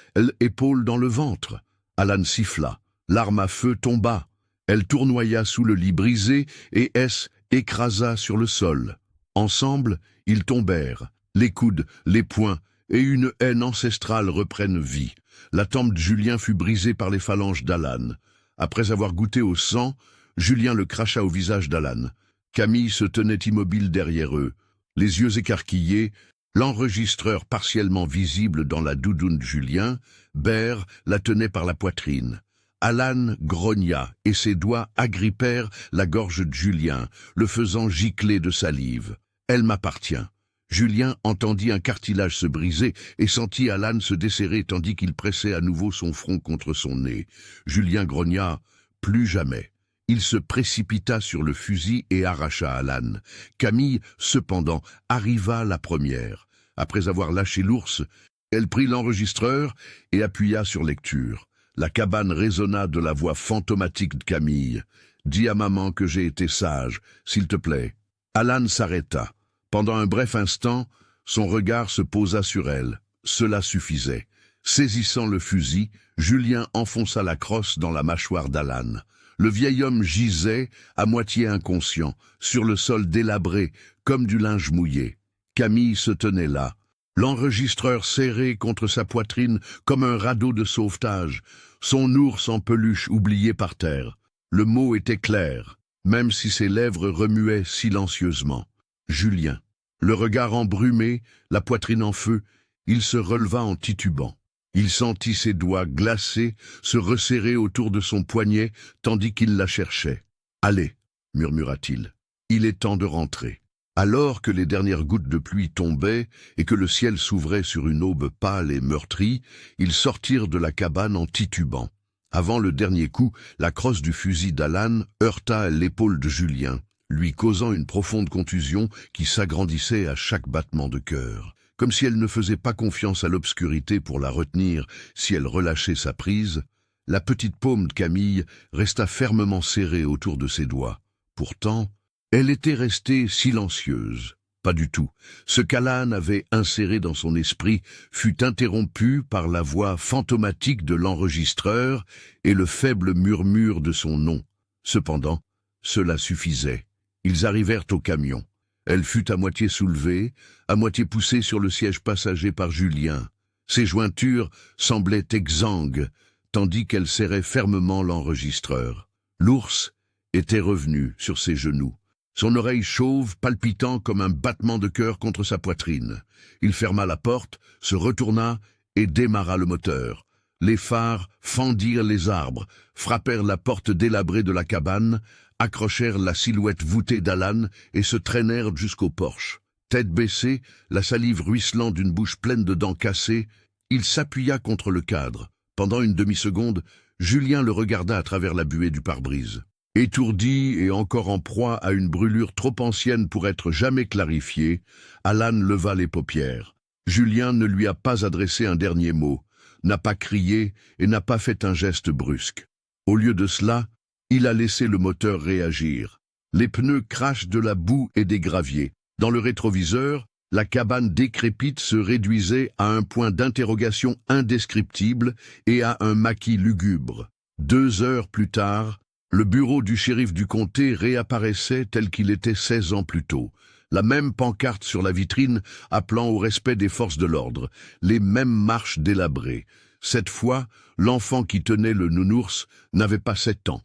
l'épaule dans le ventre. Alan siffla. L'arme à feu tomba. Elle tournoya sous le lit brisé et S écrasa sur le sol. Ensemble, ils tombèrent, les coudes, les poings, et une haine ancestrale reprenne vie. La tempe de Julien fut brisée par les phalanges d'Alan. Après avoir goûté au sang, Julien le cracha au visage d'Alan. Camille se tenait immobile derrière eux, les yeux écarquillés, l'enregistreur partiellement visible dans la doudoune de Julien, Bert la tenait par la poitrine. Alan grogna et ses doigts agrippèrent la gorge de Julien, le faisant gicler de salive. « Elle m'appartient. » Julien entendit un cartilage se briser et sentit Alan se desserrer tandis qu'il pressait à nouveau son front contre son nez. Julien grogna « Plus jamais !» Il se précipita sur le fusil et arracha Alan. Camille, cependant, arriva la première. Après avoir lâché l'ours, elle prit l'enregistreur et appuya sur lecture. La cabane résonna de la voix fantomatique de Camille. « Dis à maman que j'ai été sage, s'il te plaît. » Alan s'arrêta. Pendant un bref instant, son regard se posa sur elle. Cela suffisait. Saisissant le fusil, Julien enfonça la crosse dans la mâchoire d'Alan. Le vieil homme gisait, à moitié inconscient, sur le sol délabré, comme du linge mouillé. Camille se tenait là, l'enregistreur serré contre sa poitrine comme un radeau de sauvetage, son ours en peluche oublié par terre. Le mot était clair, même si ses lèvres remuaient silencieusement. Julien. Le regard embrumé, la poitrine en feu, il se releva en titubant. Il sentit ses doigts glacés se resserrer autour de son poignet tandis qu'il la cherchait. « Allez, murmura-t-il, il est temps de rentrer. » Alors que les dernières gouttes de pluie tombaient et que le ciel s'ouvrait sur une aube pâle et meurtrie, ils sortirent de la cabane en titubant. Avant le dernier coup, la crosse du fusil d'Alan heurta l'épaule de Julien, lui causant une profonde contusion qui s'agrandissait à chaque battement de cœur. Comme si elle ne faisait pas confiance à l'obscurité pour la retenir si elle relâchait sa prise, la petite paume de Camille resta fermement serrée autour de ses doigts. Pourtant, elle était restée silencieuse. Pas du tout. Ce qu'Alan avait inséré dans son esprit fut interrompu par la voix fantomatique de l'enregistreur et le faible murmure de son nom. Cependant, cela suffisait. Ils arrivèrent au camion. Elle fut à moitié soulevée, à moitié poussée sur le siège passager par Julien. Ses jointures semblaient exsangues, tandis qu'elle serrait fermement l'enregistreur. L'ours était revenu sur ses genoux, son oreille chauve palpitant comme un battement de cœur contre sa poitrine. Il ferma la porte, se retourna et démarra le moteur. Les phares fendirent les arbres, frappèrent la porte délabrée de la cabane, accrochèrent la silhouette voûtée d'Alan et se traînèrent jusqu'au porche. Tête baissée, la salive ruisselant d'une bouche pleine de dents cassées, il s'appuya contre le cadre. Pendant une demi-seconde, Julien le regarda à travers la buée du pare-brise. Étourdi et encore en proie à une brûlure trop ancienne pour être jamais clarifiée, Alan leva les paupières. Julien ne lui a pas adressé un dernier mot, n'a pas crié et n'a pas fait un geste brusque. Au lieu de cela, il a laissé le moteur réagir. Les pneus crachent de la boue et des graviers. Dans le rétroviseur, la cabane décrépite se réduisait à un point d'interrogation indescriptible et à un maquis lugubre. 2 heures plus tard, le bureau du shérif du comté réapparaissait tel qu'il était 16 ans plus tôt. La même pancarte sur la vitrine appelant au respect des forces de l'ordre, les mêmes marches délabrées. Cette fois, l'enfant qui tenait le nounours n'avait pas 7 ans.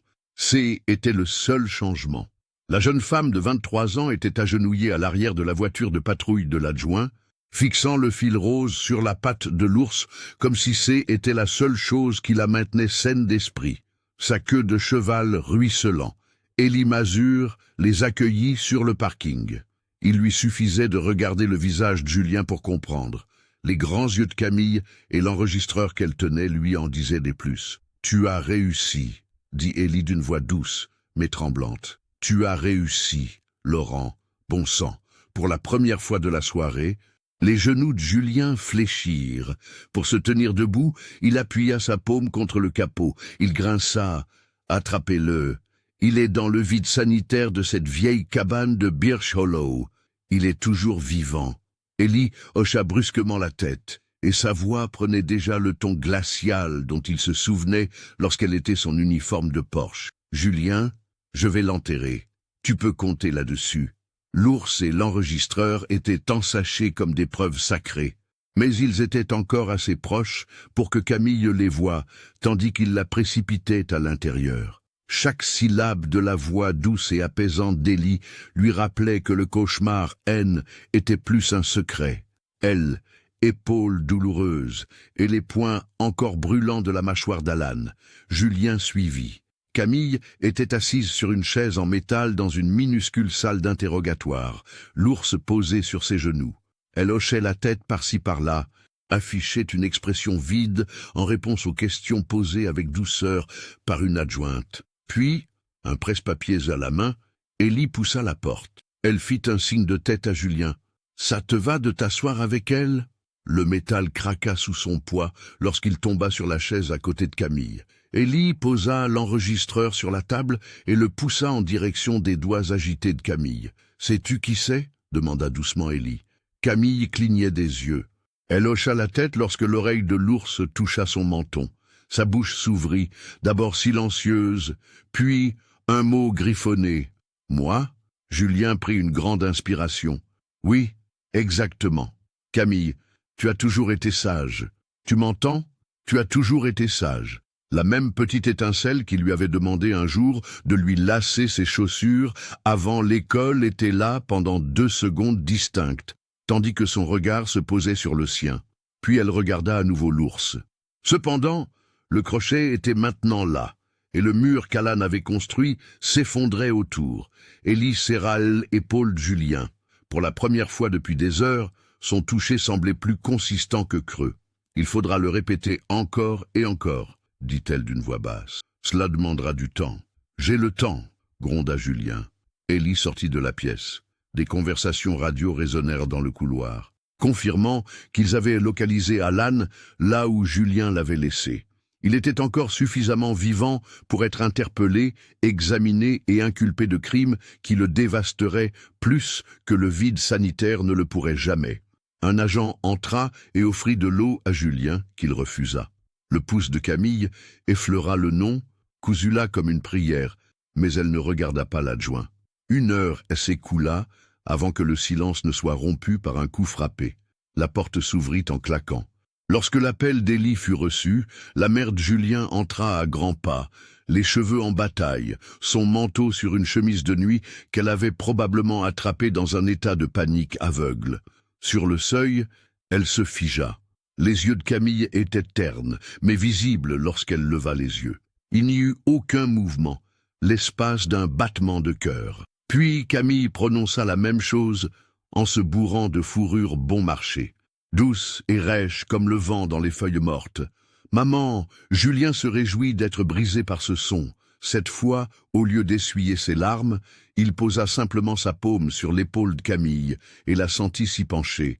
Était le seul changement. La jeune femme de 23 ans était agenouillée à l'arrière de la voiture de patrouille de l'adjoint, fixant le fil rose sur la patte de l'ours comme si était la seule chose qui la maintenait saine d'esprit. Sa queue de cheval ruisselant. Élie Mazur les accueillit sur le parking. Il lui suffisait de regarder le visage de Julien pour comprendre. Les grands yeux de Camille et l'enregistreur qu'elle tenait lui en disaient des plus. « Tu as réussi », dit Élie d'une voix douce, mais tremblante. « Tu as réussi, Laurent, bon sang. » Pour la première fois de la soirée, les genoux de Julien fléchirent. Pour se tenir debout, il appuya sa paume contre le capot. Il grinça. « Attrapez-le. Il est dans le vide sanitaire de cette vieille cabane de Birch Hollow. Il est toujours vivant. » Élie hocha brusquement la tête, et sa voix prenait déjà le ton glacial dont il se souvenait lorsqu'elle était son uniforme de Porsche. « Julien, je vais l'enterrer. Tu peux compter là-dessus. » L'ours et l'enregistreur étaient ensachés comme des preuves sacrées, mais ils étaient encore assez proches pour que Camille les voie, tandis qu'il la précipitait à l'intérieur. Chaque syllabe de la voix douce et apaisante d'Élie lui rappelait que le cauchemar haine était plus un secret. Elle, épaules douloureuses, et les poings encore brûlants de la mâchoire d'Alan. Julien suivit. Camille était assise sur une chaise en métal dans une minuscule salle d'interrogatoire, l'ours posé sur ses genoux. Elle hochait la tête par-ci par-là, affichait une expression vide en réponse aux questions posées avec douceur par une adjointe. Puis, un presse-papiers à la main, Élie poussa la porte. Elle fit un signe de tête à Julien. « Ça te va de t'asseoir avec elle ?» Le métal craqua sous son poids lorsqu'il tomba sur la chaise à côté de Camille. Élie posa l'enregistreur sur la table et le poussa en direction des doigts agités de Camille. « Sais-tu qui c'est » demanda doucement Élie. Camille clignait des yeux. Elle hocha la tête lorsque l'oreille de l'ours toucha son menton. Sa bouche s'ouvrit, d'abord silencieuse, puis un mot griffonné. « Moi » Julien prit une grande inspiration. « Oui, exactement. Camille, tu as toujours été sage. Tu m'entends? Tu as toujours été sage. » La même petite étincelle qui lui avait demandé un jour de lui lasser ses chaussures avant l'école était là pendant 2 secondes distinctes, tandis que son regard se posait sur le sien. Puis elle regarda à nouveau l'ours. Cependant, le crochet était maintenant là, et le mur qu'Alan avait construit s'effondrait autour. Élie serra l'épaule de Julien. Pour la première fois depuis des heures, son toucher semblait plus consistant que creux. « Il faudra le répéter encore et encore. » dit-elle d'une voix basse. « Cela demandera du temps. »« J'ai le temps, » gronda Julien. Élie sortit de la pièce. Des conversations radio résonnèrent dans le couloir. « confirmant qu'ils avaient localisé Alan là où Julien l'avait laissé. Il était encore suffisamment vivant pour être interpellé, examiné et inculpé de crimes qui le dévasteraient plus que le vide sanitaire ne le pourrait jamais. Un agent entra et offrit de l'eau à Julien, qu'il refusa. Le pouce de Camille effleura le nom, cousula comme une prière, mais elle ne regarda pas l'adjoint. 1 heure s'écoula avant que le silence ne soit rompu par un coup frappé. La porte s'ouvrit en claquant. Lorsque l'appel d'Élie fut reçu, la mère de Julien entra à grands pas, les cheveux en bataille, son manteau sur une chemise de nuit qu'elle avait probablement attrapée dans un état de panique aveugle. Sur le seuil, elle se figea. Les yeux de Camille étaient ternes, mais visibles lorsqu'elle leva les yeux. Il n'y eut aucun mouvement, l'espace d'un battement de cœur. Puis Camille prononça la même chose en se bourrant de fourrure bon marché. Douce et rêche comme le vent dans les feuilles mortes. « Maman !» Julien se réjouit d'être brisé par ce son. Cette fois, au lieu d'essuyer ses larmes, il posa simplement sa paume sur l'épaule de Camille et la sentit s'y pencher,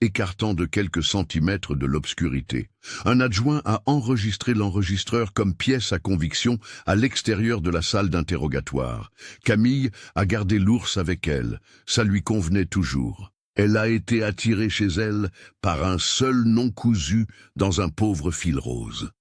écartant de quelques centimètres de l'obscurité. Un adjoint a enregistré l'enregistreur comme pièce à conviction à l'extérieur de la salle d'interrogatoire. Camille a gardé l'ours avec elle. Ça lui convenait toujours. Elle a été attirée chez elle par un seul nom cousu dans un pauvre fil rose.